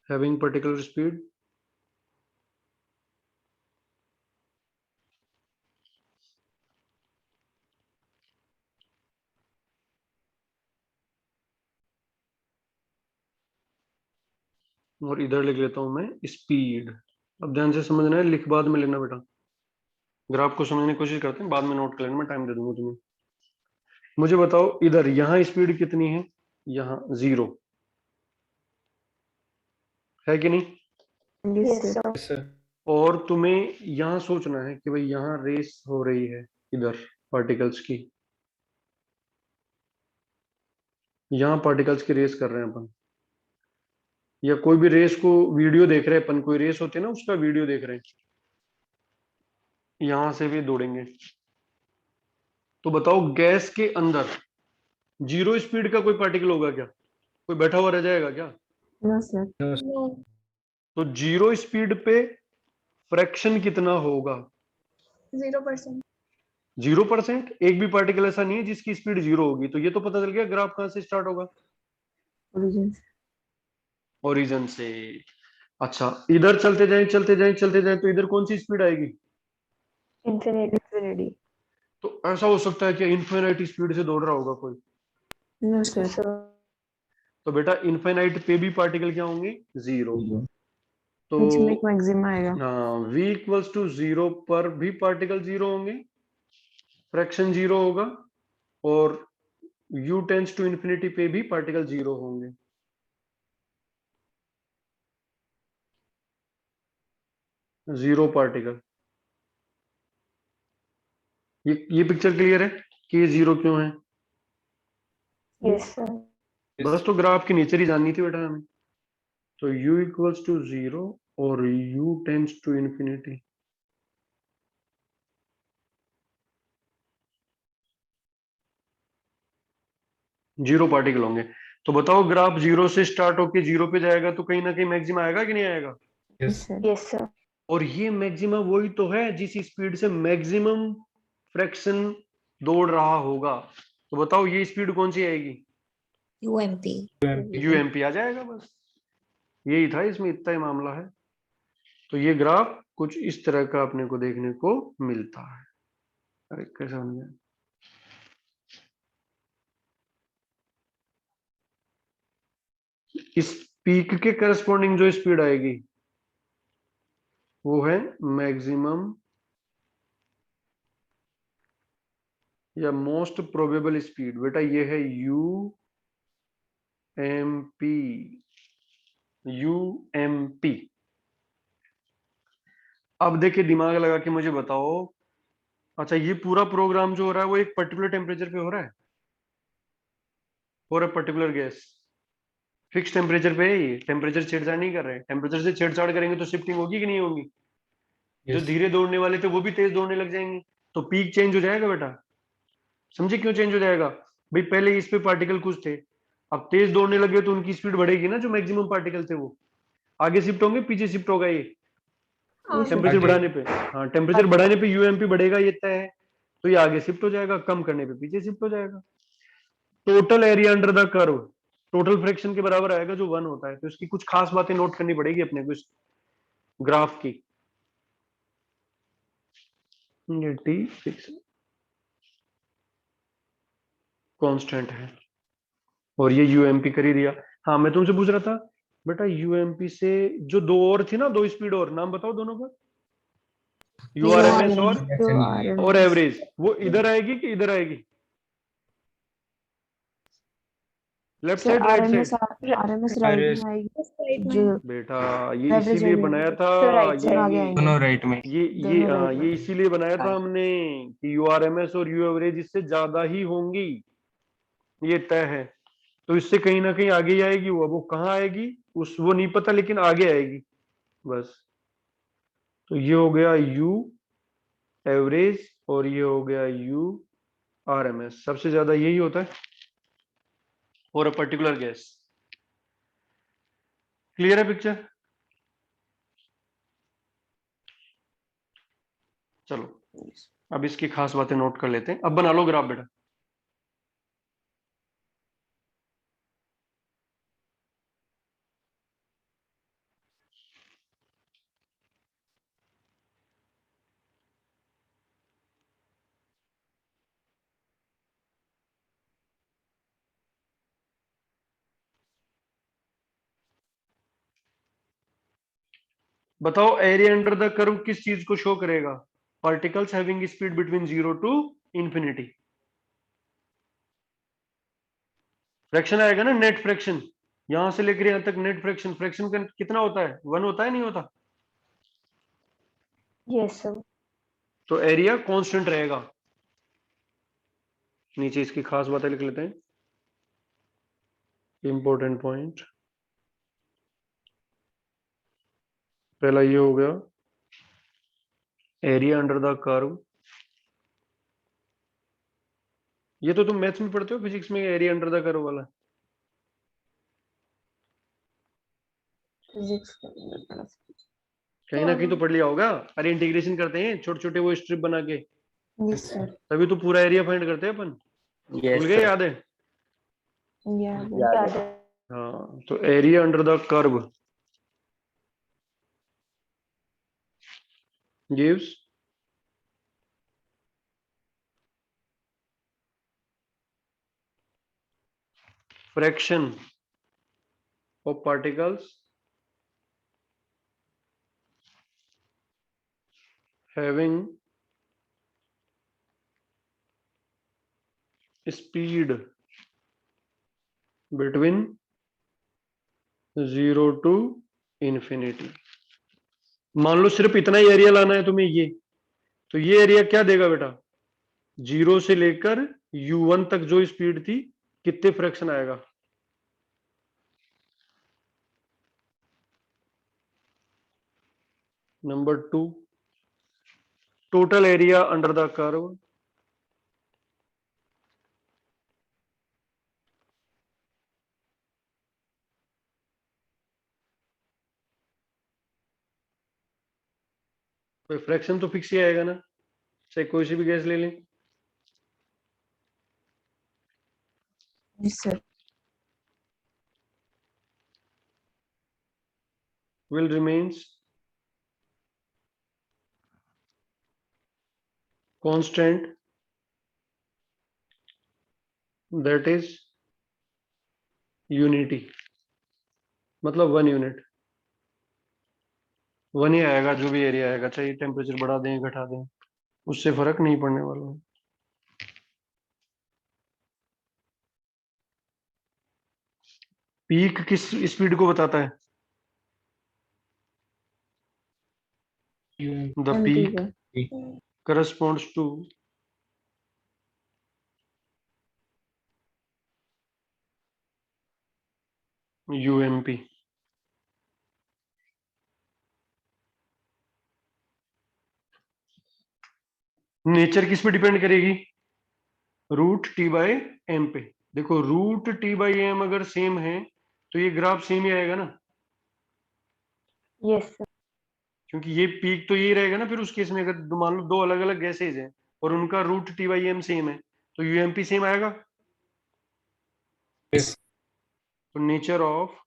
having particular speed, और इधर लिख लेता हूं मैं स्पीड। अब ध्यान से समझना है, लिख बाद में लेना बेटा। ग्राफ को समझने की कोशिश करते हैं, बाद में नोट कर लेना, मैं टाइम दे दूंगा तुम्हें। मुझे बताओ इधर यहाँ स्पीड कितनी है, यहाँ 0 है कि नहीं? Yes, sir. और तुम्हें यहाँ सोचना है कि भाई यहाँ रेस हो रही है इधर पार्टिकल्स की, यहाँ पार्टिकल्स की रेस कर रहे हैं अपन, या कोई भी रेस को वीडियो देख रहे हैं अपन, कोई रेस होती है ना उसका वीडियो देख रहे हैं, यहां से भी दौड़ेंगे। तो बताओ गैस के अंदर 0 स्पीड का कोई पार्टिकल होगा क्या? कोई बैठा हुआ रह जाएगा क्या? No, sir. No. तो 0 स्पीड पे फ्रैक्शन कितना होगा? 0%. 0%। एक भी पार्टिकल ऐसा नहीं है जिसकी स्पीड 0 होगी। तो ये तो पता चल गया ग्राफ कहां से स्टार्ट होगा, Origin. ओरिजिन से। अच्छा इधर चलते जाएं चलते जाएं चलते जाएं, तो इधर कौन सी स्पीड आएगी? Infinity. तो ऐसा हो सकता है कि इनफाइनाइट स्पीड से दौड़ रहा होगा कोई? No, sir. तो बेटा इनफाइनाइट पे भी पार्टिकल क्या होंगे? 0। तो Which make maximum आएगा. हाँ v इक्वल्स टू 0 पर भी पार्टिकल 0 होंगे, फ्रैक्शन 0 होगा, और u टेंड्स टू इंफिनिटी पे भी पार्टिकल 0 होंगे। Zero particle. ये पिक्चर क्लियर है कि ये 0 क्यों है? Yes, sir. बस तो ग्राफ की नेचर ही जाननी थी बेटा हमें। तो u इक्वल्स टू 0 और u tends to infinity, zero particle होंगे। तो बताओ ग्राफ 0 से स्टार्ट होके 0 पे जाएगा तो कहीं ना कहीं मैक्सिमा आएगा कि नहीं आएगा? Yes, sir. Yes, sir. और ये मैक्सिमा वही तो है जिस स्पीड से मैक्सिमम फ्रैक्शन दौड़ रहा होगा। तो बताओ ये स्पीड कौन सी आएगी? UMP. यूएमपी आ जाएगा। बस यही था, इसमें इतना ही मामला है। तो ये ग्राफ कुछ इस तरह का अपने को देखने को मिलता है। अरे कैसा बन गया? इस पीक के करस्पॉन्डिंग जो स्पीड आएगी वो है मैक्सिमम या मोस्ट प्रोबेबल स्पीड। बेटा ये है यूएमपी। यूएमपी। अब देखिए दिमाग लगा के मुझे बताओ, अच्छा ये पूरा प्रोग्राम जो हो रहा है वो एक पर्टिकुलर टेम्परेचर पे हो रहा है, for a particular gas, fix temperature पे है ये। टेम्परेचर छेड़छाड़ नहीं कर रहे हैं। टेम्परेचर से छेड़छाड़ करेंगे तो शिफ्टिंग होगी कि नहीं होगी? जो धीरे दौड़ने वाले थे वो भी तेज दौड़ने लग जाएंगे, तो पीक चेंज हो जाएगा बेटा। समझे क्यों चेंज हो जाएगा? भाई पहले इस पे पार्टिकल कुछ थे, अब तेज दौड़ने लगे तो उनकी स्पीड बढ़ेगी ना, जो मैक्सिमम पार्टिकल थे वो आगे शिफ्ट होंगे, पीछे शिफ्ट होगा ये टेम्परेचर बढ़ाने पे। हाँ टेम्परेचर बढ़ाने पे यूएमपी बढ़ेगा, ये तय है। तो ये आगे शिफ्ट हो जाएगा, कम करने पे पीछे शिफ्ट हो जाएगा। Total area under the curve total fraction के बराबर आएगा जो 1 होता है। तो इसकी कुछ खास बातें नोट करनी पड़ेगी अपने को इस ग्राफ की। ये T फिक्स, कांस्टेंट है, और ये यूएमपी कर ही दिया। हाँ मैं तुमसे पूछ रहा था बेटा, यूएमपी से जो दो और थी ना, दो स्पीड और, नाम बताओ दोनों का। यूआरएमएस और एवरेज, वो इधर आएगी कि इधर आएगी? Left sir side right RMS side? RMS right में आएगी, उस साइड जो में। बेटा ये एवरेज इसीलिए आएगी, बनाया था, तो राइट से ये आगे ये आएंगे, दोनों राइट में। ये दोनों right ये में। इसीलिए बनाया था हमने कि यूआरएमएस और यू एवरेज इससे ज्यादा ही होंगी, ये तय है। तो इससे कहीं ना कहीं आगे ही आएगी, वो कहाँ आएगी उस वो नहीं पता, लेकिन आगे आएगी बस। तो ये हो गया यू एवरेज और ये हो गया यू आरएमएस, सबसे ज्यादा यही होता है for a particular gas. Clear है पिक्चर? चलो अब इसकी खास बातें नोट कर लेते हैं। अब बना लो ग्राफ बेटा। बताओ एरिया अंडर द कर्व किस चीज को शो करेगा? Particles having speed between 0 to infinity. Fraction आएगा ना, नेट फ्रैक्शन, यहां से लेकर यहां तक नेट फ्रैक्शन, फ्रैक्शन का कितना होता है? 1 होता है, नहीं होता? Yes sir. तो एरिया कांस्टेंट रहेगा। नीचे इसकी खास बातें लिख लेते हैं, इंपॉर्टेंट पॉइंट। पहला ये हो गया एरिया अंडर द कर्व, ये तो तुम मैथ्स में पढ़ते हो, फिजिक्स में एरिया अंडर द कर्व वाला। फिजिक्स कहीं ना कहीं तो पढ़ लिया होगा। अरे इंटीग्रेशन करते हैं छोटे छोटे वो स्ट्रिप बना के, यस सर, तभी तो पूरा एरिया फाइंड करते हैं अपन। भूल यस गए? सर, याद है? याद है। हाँ, तो area under the curve gives fraction of particles having speed between 0 to infinity। मान लो सिर्फ इतना ही एरिया लाना है तुम्हें, ये तो ये एरिया क्या देगा बेटा? 0 से लेकर u1 तक जो स्पीड थी, कितने फ्रैक्शन आएगा? Number 2, total area under the curve कोई फ्रैक्शन तो फिक्स ही आएगा ना, चाहे कोई सी भी गैस ले लें। Yes sir. will remains constant, that is unity, मतलब 1 यूनिट, 1 ही आएगा जो भी एरिया आएगा, चाहे टेम्परेचर बढ़ा दें घटा दें, उससे फर्क नहीं पड़ने वाला है। पीक किस स्पीड को बताता है? The peak corresponds to UMP। Nature किस पे डिपेंड करेगी? रूट टी बाई एम पे। देखो रूट टी बाई एम अगर सेम है तो ये ग्राफ सेम ही आएगा ना, यस सर। क्योंकि ये पीक तो यही रहेगा ना। फिर उस केस में अगर मान लो दो अलग अलग गैसेज हैं और उनका root T by M same है, तो यूएमपी सेम आएगा। तो nature of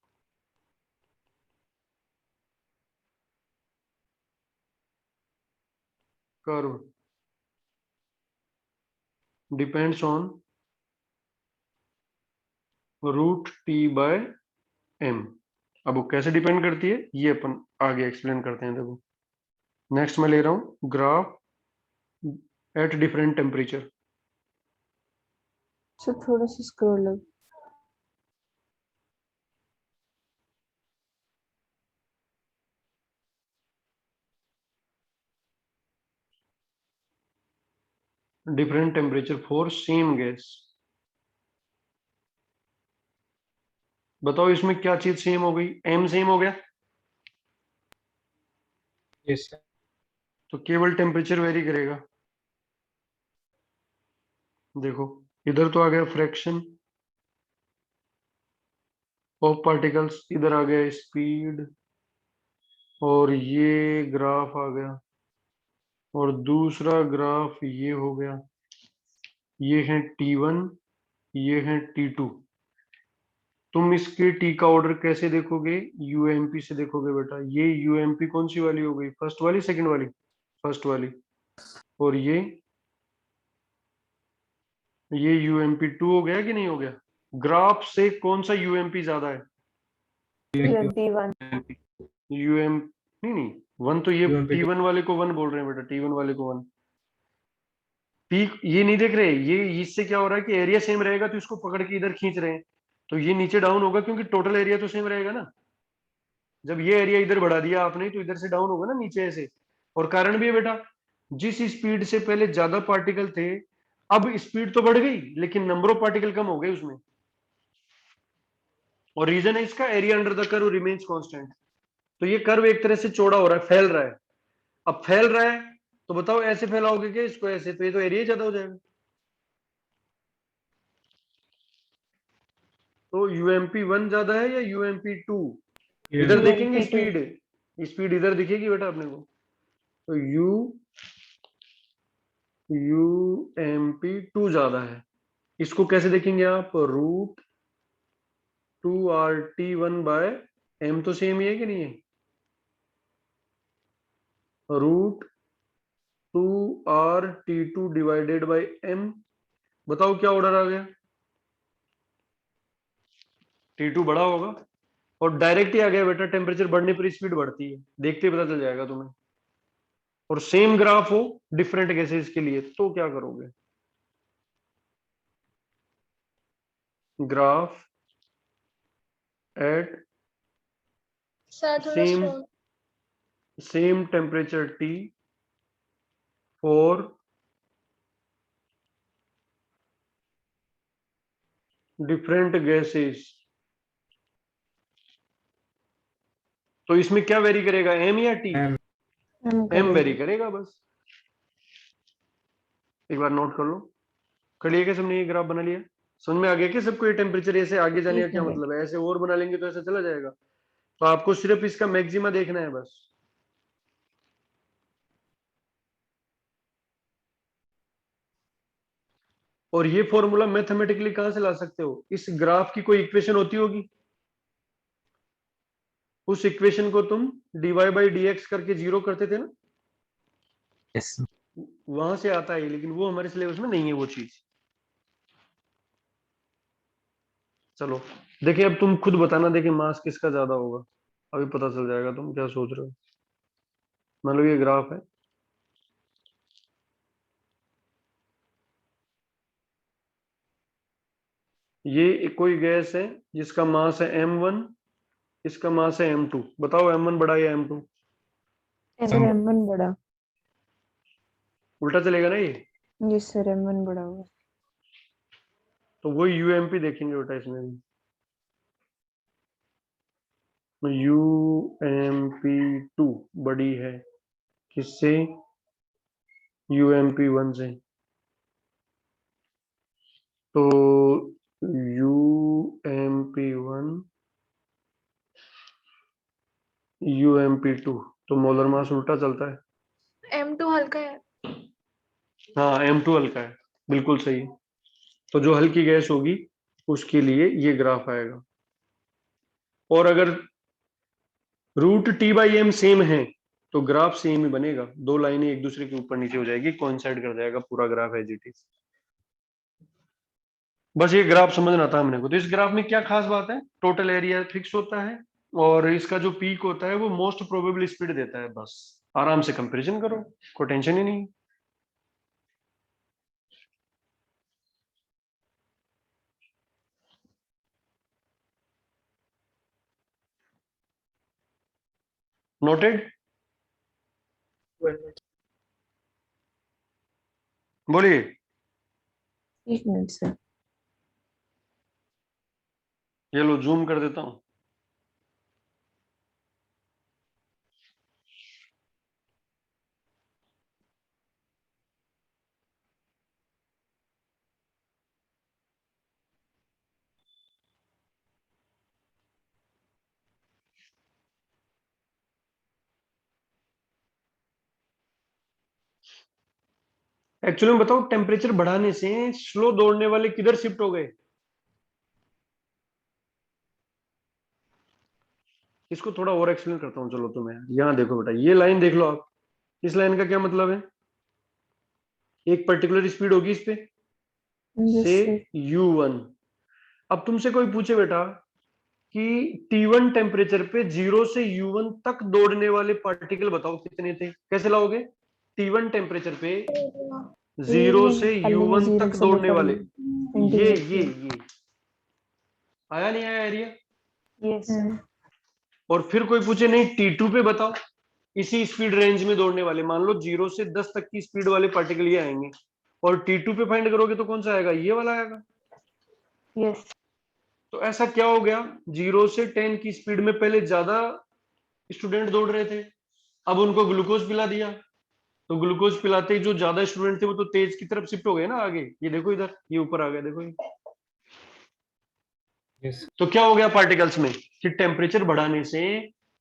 curve depends on root T by M. अब वो कैसे डिपेंड करती है ये अपन आगे एक्सप्लेन करते हैं। देखो नेक्स्ट मैं ले रहा हूं graph at different temperature. Sir थोड़ा सा scroll up. Different temperature for same gas. बताओ इसमें क्या चीज सेम हो गई? एम सेम हो गया यस सर। तो केवल टेम्परेचर वेरी करेगा। देखो इधर तो आ गया फ्रैक्शन ऑफ पार्टिकल्स, इधर आ गया स्पीड, और ये ग्राफ आ गया, और दूसरा ग्राफ ये हो गया। ये है T1, ये है T2। तुम इसके टी का ऑर्डर कैसे देखोगे? यूएमपी से देखोगे बेटा। ये यूएमपी कौन सी वाली हो गई? फर्स्ट वाली, सेकंड वाली? फर्स्ट वाली। और ये यूएमपी 2 हो गया कि नहीं हो गया? ग्राफ से कौन सा यूएमपी ज्यादा है? D1। यूएम नहीं, वन तो ये UMP2। T1 वाले को वन बोल रहे हैं बेटा, T1 वाले को वन। पीक ये नहीं देख रहे, ये इससे क्या हो रहा है कि एरिया सेम रहेगा तो इसको पकड़ के इधर खींच रहे हैं, तो ये नीचे डाउन होगा क्योंकि टोटल एरिया तो सेम रहेगा ना। जब ये एरिया इधर बढ़ा दिया आपने तो इधर से डाउन होगा ना नीचे ऐसे। और कारण भी है बेटा, जिस स्पीड से पहले ज्यादा पार्टिकल थे, अब स्पीड तो बढ़ गई लेकिन नंबर ऑफ पार्टिकल कम हो गए उसमें। और रीजन है इसका area under the curve remains constant. तो ये कर्व एक तरह से चौड़ा हो रहा है, फैल रहा है। अब फैल रहा है तो बताओ ऐसे फैलाओगे क्या इसको ऐसे, तो ये तो एरिया ज्यादा हो जाएगा। तो यूएमपी 1 ज्यादा है या यूएमपी 2? इधर देखेंगे स्पीड, स्पीड इधर दिखेगी बेटा अपने को। तो यूएमपी 2 ज्यादा है। इसको कैसे देखेंगे आप? रूट 2RT1 बाय एम, तो सेम ही है कि नहीं है? Root 2RT2 divided by M. बताओ क्या ऑर्डर आ गया? T2 बड़ा होगा, और डायरेक्ट ही आ गया बेटा, टेम्परेचर बढ़ने पर स्पीड बढ़ती है, देखते ही पता चल जाएगा तुम्हें। और सेम ग्राफ हो डिफरेंट गैसेस के लिए तो क्या करोगे? ग्राफ एट सर थोड़ा same slow. Same temperature T for different gases. तो इसमें क्या वेरी करेगा, एम या टी? एम वेरी करेगा बस। एक बार नोट कर लो। कर लिया क्या सबने? ये ग्राफ बना लिया? समझ में आ गया कि सबको ये टेम्परेचर ऐसे आगे जाने का क्या मतलब है? ऐसे और बना लेंगे तो ऐसा चला जाएगा। तो आपको सिर्फ इसका मैक्सिमा देखना है बस। और ये फॉर्मूला मैथमेटिकली कहां से ला सकते हो? इस ग्राफ की कोई इक्वेशन होती होगी, उस इक्वेशन को तुम dy/dx करके जीरो करते थे ना, यस वहां से आता है। लेकिन वो हमारे सिलेबस में नहीं है वो चीज। चलो देखिए, अब तुम खुद बताना, देखिए मास किसका ज्यादा होगा। अभी पता चल जाएगा तुम क्या सोच रहे हो। मान लो ये ग्राफ है, ये कोई गैस है जिसका मास है m1, इसका मास है m2। बताओ m1 बड़ा या m2? M1 बड़ा। उल्टा चलेगा ना ये? जी सर M1 बड़ा होगा। तो वो यूएमपी देखेंगे बेटा इसमें भी। UMP2 बड़ी है किससे? UMP1 से। तो UMP1 UMP2 तो मोलर मास उल्टा चलता है। M2 हल्का है। हाँ M2 हल्का है, बिल्कुल सही। तो जो हल्की गैस होगी उसके लिए ये ग्राफ आएगा। और अगर रूट T/m सेम है तो ग्राफ सेम ही बनेगा। दो लाइनें एक दूसरे के ऊपर नीचे हो जाएगी, कोइंसाइड कर जाएगा पूरा ग्राफ एज इट इज। बस ये ग्राफ समझना था हमने को। तो इस ग्राफ में क्या खास बात है, टोटल एरिया फिक्स होता है और इसका जो पीक होता है वो मोस्ट प्रोबेबल स्पीड देता है। बस आराम से कंपैरिजन करो, कोई टेंशन ही नहीं। नोटेड? बोलिए। 1 मिनट सर। ये लो जूम कर देता हूं। एक्चुअली में बताओ, टेम्परेचर बढ़ाने से स्लो दौड़ने वाले किधर शिफ्ट हो गए? इसको थोड़ा और एक्सप्लेन करता हूँ, चलो तुम्हें। यहाँ देखो बेटा, ये लाइन देख लो आप। इस लाइन का क्या मतलब है? एक पर्टिकुलर स्पीड होगी इस पे यस से सर। u1। अब तुमसे कोई पूछे बेटा कि T1 टेम्परेचर पे 0 से u1 तक दौड़ने वाले पार्टिकल बताओ कितने थे, कैसे लाओगे? T1 टेम्परेचर पे 0 से u1 तक दौड़ने वाले, ये आया नहीं आया एरिया? Yes sir. और फिर कोई पूछे नहीं T2 पे बताओ इसी स्पीड रेंज में दौड़ने वाले, मान लो 0 से 10 तक की स्पीड वाले पार्टिकल ये आएंगे, और T2 पे फाइंड करोगे तो कौन सा आएगा? ये वाला आएगा। यस। तो ऐसा क्या हो गया, 0 से 10 की स्पीड में पहले ज्यादा स्टूडेंट दौड़ रहे थे, अब उनको ग्लूकोज पिला दिया, तो ग्लूकोज पिलाते ही जो ज्यादा स्टूडेंट थे वो तो तेज की तरफ शिफ्ट हो गए ना आगे। ये देखो इधर, ये ऊपर आ गया, देखो ये। तो क्या हो गया पार्टिकल्स में कि टेम्परेचर बढ़ाने से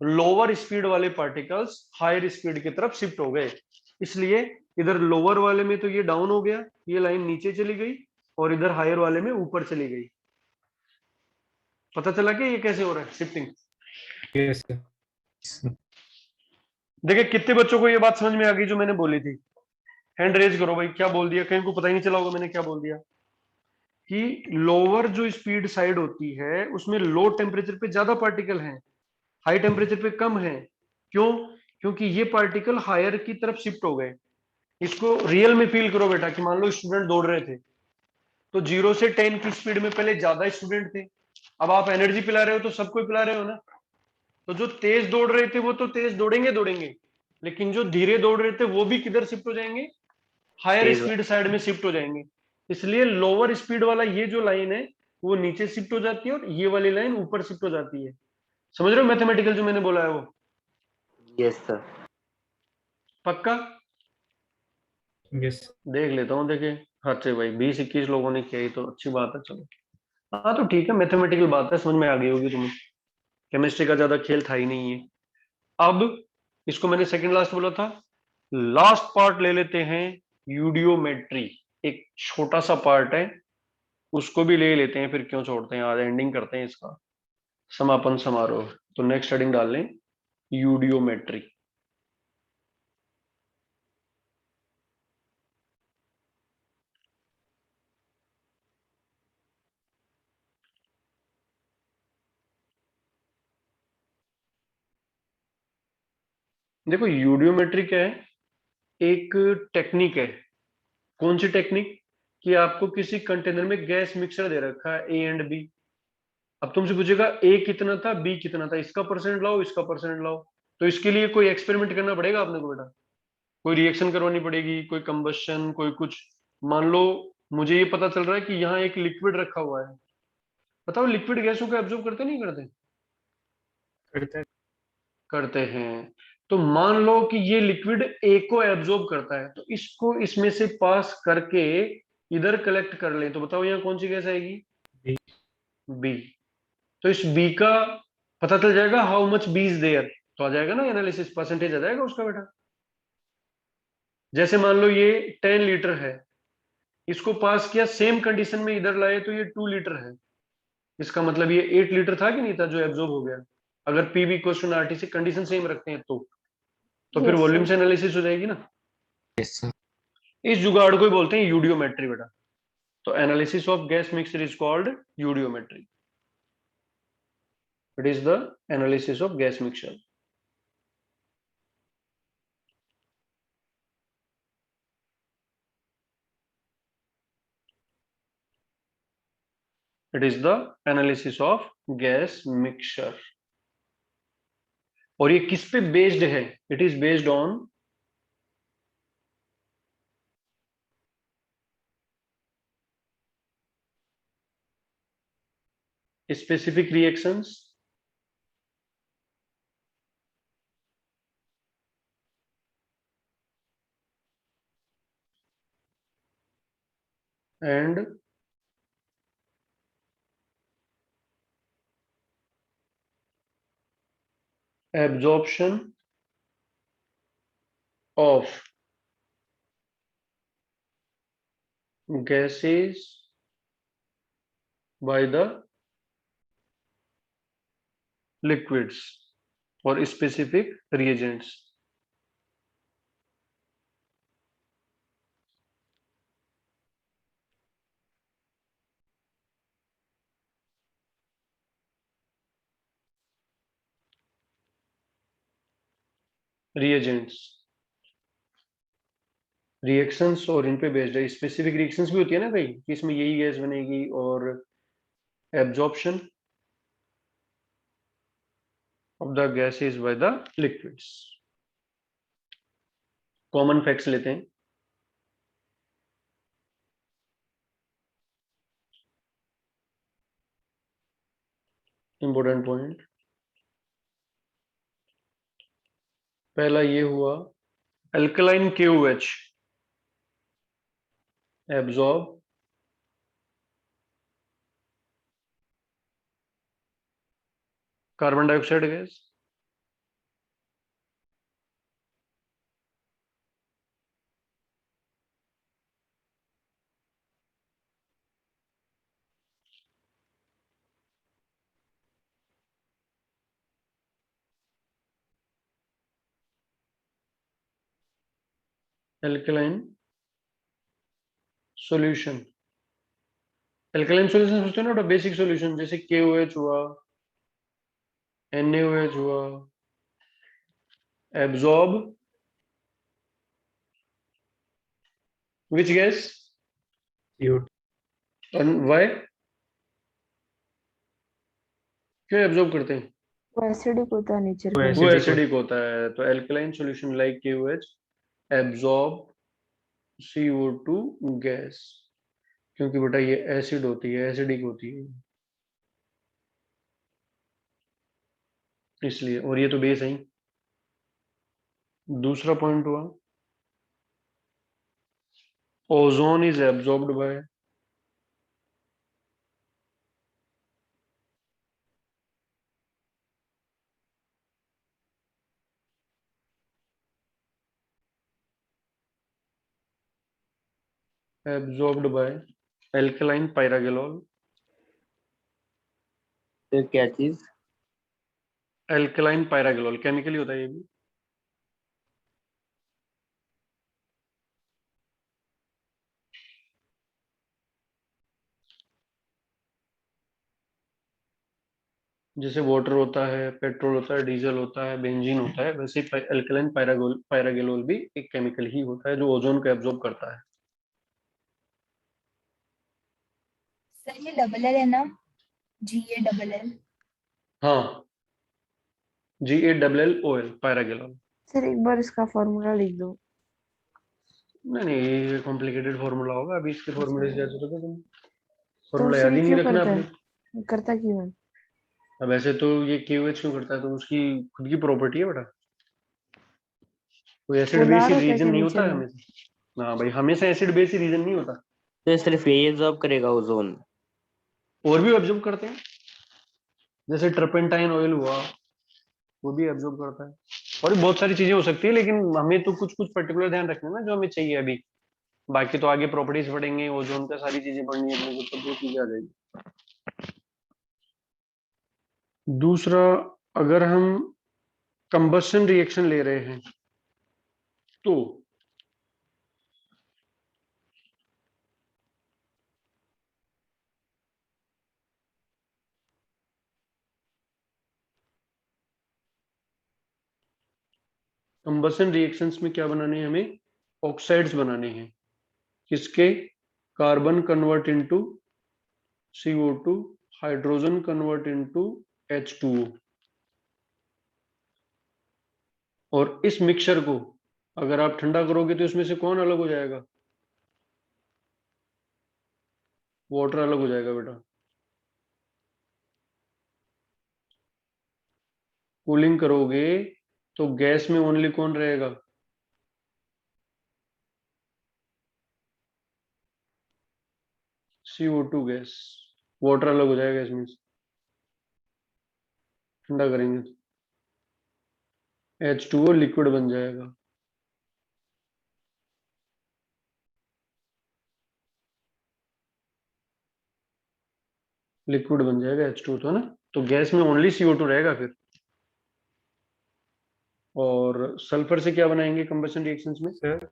लोअर स्पीड वाले पार्टिकल्स हायर स्पीड की तरफ शिफ्ट हो गए। इसलिए इधर लोअर वाले में तो ये डाउन हो गया, ये लाइन नीचे चली गई, और इधर हायर वाले में ऊपर चली गई। पता चला कि ये कैसे हो रहा है शिफ्टिंग? यस देखिए कितने बच्चों को ये बात समझ में आ गई जो मैंने बोली थी? हैंड रेज करो भाई, क्या बोल दिया? कहीं को पता ही नहीं चला होगा मैंने क्या बोल दिया। कि लोअर जो स्पीड साइड होती है उसमें लो टेम्परेचर पे ज्यादा पार्टिकल हैं, हाई टेम्परेचर पे कम है। क्यों? क्योंकि ये पार्टिकल हायर की तरफ शिफ्ट हो गए। इसको रियल में फील करो बेटा कि मान लो स्टूडेंट दौड़ रहे थे, तो 0 से 10 की स्पीड में पहले ज्यादा स्टूडेंट थे, अब आप एनर्जी पिला रहे हो तो सबको पिला रहे हो ना। तो जो तेज दौड़ रहे थे वो तो तेज दौड़ेंगे दौड़ेंगे, लेकिन जो धीरे दौड़ रहे थे वो भी किधर शिफ्ट हो जाएंगे? हायर तेज स्पीड साइड में शिफ्ट हो जाएंगे। इसलिए लोअर स्पीड वाला ये जो लाइन है वो नीचे शिफ्ट हो जाती है, और ये वाली लाइन ऊपर शिफ्ट हो जाती है। समझ रहे हो मैथमेटिकल जो मैंने बोला है वो? Yes sir. पक्का? यस देख लेता हूँ, देखे। अच्छा भाई 20-21 लोगों ने किया ही तो अच्छी बात है, चलो। हाँ तो ठीक है, मैथमेटिकल बात है, समझ में आ गई होगी तुम्हें। केमिस्ट्री का ज्यादा खेल था ही नहीं है। अब इसको मैंने सेकंड लास्ट बोला था, लास्ट पार्ट ले लेते हैं, यूडियोमेट्री। एक छोटा सा पार्ट है, उसको भी ले लेते हैं, फिर क्यों छोड़ते हैं, आज एंडिंग करते हैं इसका, समापन समारोह। तो नेक्स्ट हेडिंग डाल लें, यूडियोमेट्री। देखो यूडियोमेट्री क्या है? एक टेक्निक है। कौन सी टेक्निक? कि आपको किसी कंटेनर में गैस मिक्सर दे रखा है ए एंड बी। अब तुमसे पूछेगा ए कितना था, बी कितना था, इसका परसेंट लाओ, इसका परसेंट लाओ। तो इसके लिए कोई एक्सपेरिमेंट करना पड़ेगा आपने को बेटा, कोई रिएक्शन करवानी पड़ेगी, कोई कंबशन, कोई कुछ। मान लो मुझे ये पता चल रहा है कि यहाँ एक लिक्विड रखा हुआ है, बताओ लिक्विड गैसों को एब्जॉर्ब करते नहीं करते? करता है। करते हैं। तो मान लो कि ये लिक्विड ए को एब्जॉर्ब करता है, तो इसको इसमें से पास करके इधर कलेक्ट कर ले, तो बताओ यहाँ कौन सी गैस आएगी? बी। बी। तो इस बी का पता चल जाएगा, how much B is there, तो आ जाएगा ना एनालिसिस, परसेंटेज आ जाएगा उसका बेटा। जैसे मान लो ये 10 लीटर है, इसको पास किया, सेम कंडीशन में इधर लाए तो ये 2 लीटर है। इसका मतलब ये 8 लीटर था कि नहीं था जो एब्जॉर्ब हो गया? अगर P V equal to RT से कंडीशन सेम रखते हैं तो फिर Yes, वॉल्यूम sir. से एनालिसिस हो जाएगी ना। Yes, sir. इस जुगाड़ को ही बोलते हैं यूडियोमेट्री बेटा। तो analysis of gas mixture is called eudiometry. It is the analysis of gas mixture. It is the analysis of gas mixture. और ये किस पे बेस्ड है? It is based on specific reactions and absorption of gases by the liquids or specific reagents. Reagents, reactions और इन पे based है. Specific reactions भी होती है ना भाई कि इसमें यही गैस बनेगी. और absorption of the gases by the liquids. Common facts लेते हैं. Important point. पहला ये हुआ alkaline KOH absorb carbon dioxide gas. Alkaline solution. Alkaline solution सोचते हैं ना बेसिक सॉल्यूशन जैसे KOH हुआ, NaOH हुआ. Absorb which gas and why? क्यों एब्जॉर्ब करते हैं? वो एसिडिक होता है नेचर वो का। वो एसिडिक होता है. तो alkaline solution like KOH absorb CO2 gas. क्योंकि बेटा ये एसिड होती है, एसिडिक होती है इसलिए. और ये तो बेस है ही. दूसरा पॉइंट हुआ ozone is absorbed bye alkaline pyragalol. तो क्या चीज? एल्कलाइन पायरागोल केमिकली होता है ये भी. जैसे वाटर होता है, पेट्रोल होता है, डीजल होता है, बेंजीन होता है, वैसे एल्कलाइन पायरागोल भी एक केमिकल ही होता है जो ओजोन को एब्जॉर्ब करता है. सर ये डबल एल है ना, GALL? हाँ, GALLOL पायरागोल. सर एक बार इसका फॉर्मूला लिख दो। नहीं ये कॉम्प्लिकेटेड फॉर्मूला होगा. अभी इसके फॉर्मूले से याद होगा तुम. तो फॉर्मूला उससे याद ही नहीं क्यों रखना करता आपने. है? करता क्यों है? अब ऐसे तो ये KOH क्यों करता है तो उसकी खुद की प्रॉपर्टी है बेटा. कोई एसिड पोलर बेस होता है रीजन क्या नहीं नेचर होता है में? हमेशा. हाँ भाई, हमेशा एसिड बेस रीजन नहीं होता. तो ये सिर्फ ये एब्जॉर्ब करेगा ओजोन? और भी एब्जॉर्ब करते हैं. जैसे ट्रपेंटाइन ऑयल हुआ वो भी एब्जॉर्ब करता है. और भी बहुत सारी चीजें हो सकती है लेकिन हमें तो कुछ कुछ पर्टिकुलर ध्यान रखना है ना जो हमें चाहिए अभी. बाकी तो आगे प्रॉपर्टीज पढ़ेंगे, ओजोन का सारी चीजें पढ़नी है अपने को, तो वो चीजें आ जाएगी. दूसरा, अगर हम कंबशन रिएक्शन ले रहे हैं तो कंबसन रिएक्शंस में क्या बनाने हैं हमें? ऑक्साइड्स बनाने हैं। किसके? Carbon convert into CO2, hydrogen convert into H2O। और इस मिक्सचर को अगर आप ठंडा करोगे तो इसमें से कौन अलग हो जाएगा? वाटर अलग हो जाएगा बेटा। कूलिंग करोगे तो गैस में ओनली कौन रहेगा? CO2 gas. वाटर अलग हो जाएगा इसमें से, ठंडा करेंगे तो H2O लिक्विड बन जाएगा। लिक्विड बन जाएगा H2O तो, है ना? तो गैस में ओनली CO2 रहेगा फिर। और सल्फर से क्या बनाएंगे कंबशन रिएक्शंस में? सर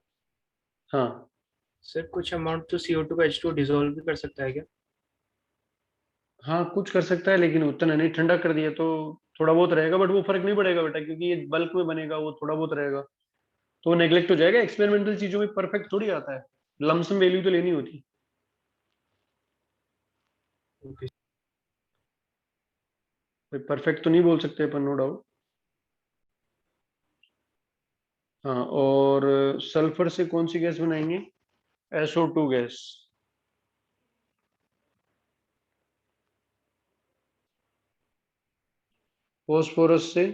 हाँ सर कुछ अमाउंट तो CO2 का H2O डिसॉल्व भी कर सकता है क्या? हाँ, कुछ कर सकता है लेकिन उतना नहीं। ठंडा कर दिया तो थोड़ा बहुत रहेगा, बट वो फर्क नहीं पड़ेगा बेटा, क्योंकि ये बल्क में बनेगा, वो थोड़ा बहुत रहेगा तो वो नेग्लेक्ट हो जाएगा। एक्सपेरिमेंटल चीजों में परफेक्ट थोड़ी आता है, लमसम वैल्यू तो लेनी होती। ओके परफेक्ट तो नहीं बोल सकते अपन, नो डाउट। हाँ, और सल्फर से कौन सी गैस बनाएंगे? SO2 gas. फॉस्फोरस से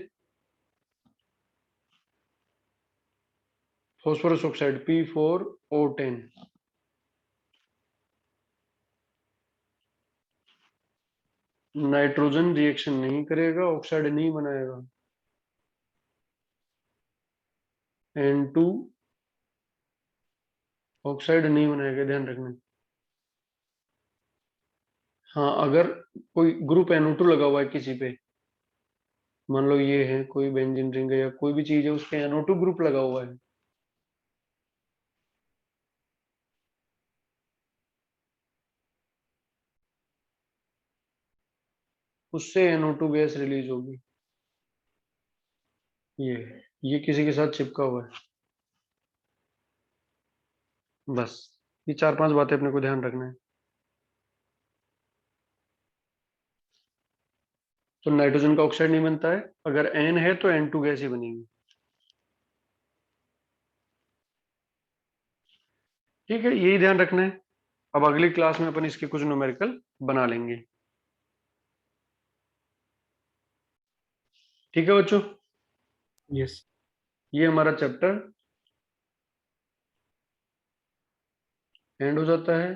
phosphorus oxide P4O10। Nitrogen reaction नहीं करेगा, ऑक्साइड नहीं बनाएगा। N2 ऑक्साइड नहीं बनाएगा, ध्यान रखना। हाँ, अगर कोई ग्रुप NO2 लगा हुआ है किसी पे, मान लो ये है कोई बेंजीन रिंग है या कोई भी चीज है, उस पे NO2 ग्रुप लगा हुआ है, उससे NO2 गैस रिलीज होगी। ये किसी के साथ चिपका हुआ है। बस ये 4-5 बातें अपने को ध्यान रखना है। तो नाइट्रोजन का ऑक्साइड नहीं बनता है, अगर N है तो N2 गैस ही बनेगी। ठीक है, यही ध्यान रखना है। अब अगली क्लास में अपन इसके कुछ न्यूमेरिकल बना लेंगे। ठीक है बच्चों, यस ये हमारा चैप्टर एंड हो जाता है।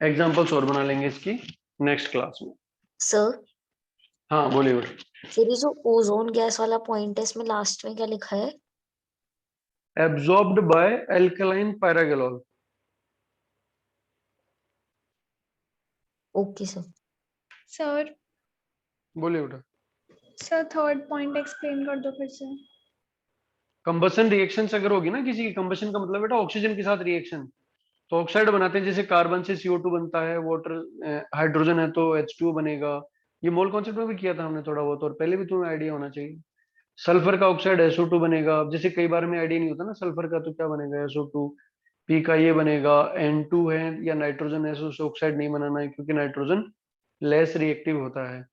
एग्जांपल्स और बना लेंगे इसकी नेक्स्ट क्लास में। सर, हाँ बोलिए बेटा। फिर ये जो ओजोन गैस वाला पॉइंट है इसमें लास्ट में क्या लिखा है? Absorbed by alkaline pyrogallol. Okay sir. Sir बोलिए बेटा। सर थर्ड पॉइंट एक्सप्लेन कर दो फिर से। कंबसन रिएक्शन अगर होगी ना किसी की, कंबसन का मतलब बेटा ऑक्सीजन के साथ रिएक्शन, तो ऑक्साइड बनाते हैं। जैसे कार्बन से CO2 बनता है, वाटर हाइड्रोजन है तो H2O बनेगा। ये मोल कॉन्सेप्ट में भी किया था हमने थोड़ा बहुत, और पहले भी तुम्हें आइडिया होना चाहिए। सल्फर का ऑक्साइड SO2 बनेगा। अब जैसे कई बार में आइडिया नहीं होता ना सल्फर का, तो क्या बनेगा? SO2। पी का ये बनेगा। N2 है या नाइट्रोजन है, उससे ऑक्साइड नहीं बनाना है क्योंकि नाइट्रोजन लेस रिएक्टिव होता है।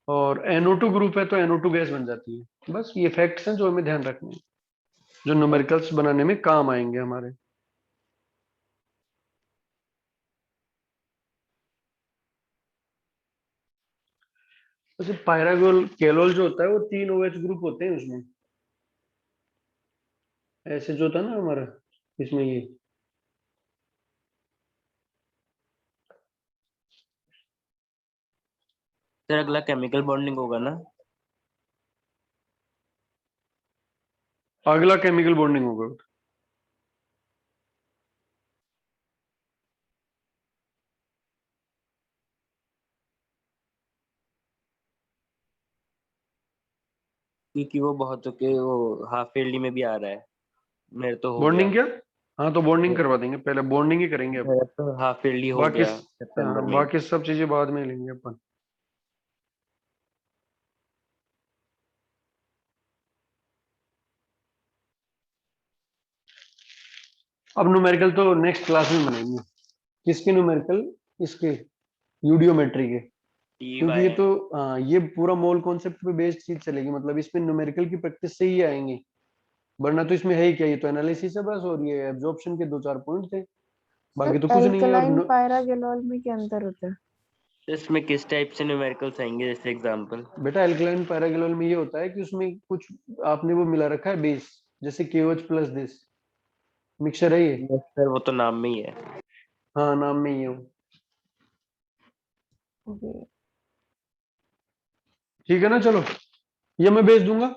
और NO2 ग्रुप है तो NO2 गैस बन जाती है। बस ये फैक्ट्स हैं जो हमें ध्यान रखने हैं, जो न्यूमेरिकल्स बनाने में काम आएंगे हमारे। वैसे पायरागोल केलोल जो होता है वो 3 OH ग्रुप होते हैं उसमें, ऐसे जो था ना हमारा इसमें ये। सर अगला केमिकल बॉन्डिंग होगा ना? अगला केमिकल बॉन्डिंग होगा। क्योंकि वो बहुत के वो हाफ ईयरली में भी आ रहा है, मेरे तो हो गया। बॉन्डिंग क्या? हाँ तो बॉन्डिंग करवा देंगे, पहले बॉन्डिंग ही करेंगे अपन। मेरा तो हाफ ईयरली हो बाकी गया सितंबर में। बाकी सब चीजें बाद में लेंगे अपन। अब न्यूमेरिकल तो नेक्स्ट क्लास में बनाएंगे। किसके न्यूमेरिकल? इसके यूडियोमेट्री के, क्योंकि ये तो ये पूरा मोल कॉन्सेप्ट पे बेस्ड चीज चलेगी, मतलब इसमें न्यूमेरिकल की प्रैक्टिस से ही आएंगे, वरना तो इसमें है ही क्या, ये तो एनालिसिस है बस, और ये एब्जॉर्प्शन के 2-4 पॉइंट थे, बाकी तो कुछ नहीं है। अल्कलाइन और पायरागेलॉल में क्या अंतर होता है? तो इसमें किस टाइप से न्यूमेरिकल्स आएंगे, जैसे एग्जांपल? बेटा एल्कलाइन पैरागेलोल में ये होता है कि उसमें कुछ आपने वो मिला रखा है बेस, जैसे KOH प्लस दिस मिक्सचर है ये। सर वो तो नाम में ही है। हाँ नाम में ही है वो। ओके। ठीक है ना, चलो ये मैं भेज दूंगा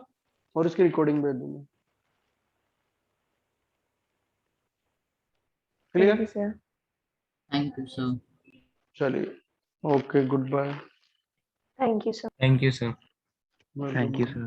और इसकी रिकॉर्डिंग भेज दूंगा। Thank clear? You sir. Thank you, sir. चलिए, okay, good bye. Thank you sir. Thank you, sir. Welcome. Thank you, sir.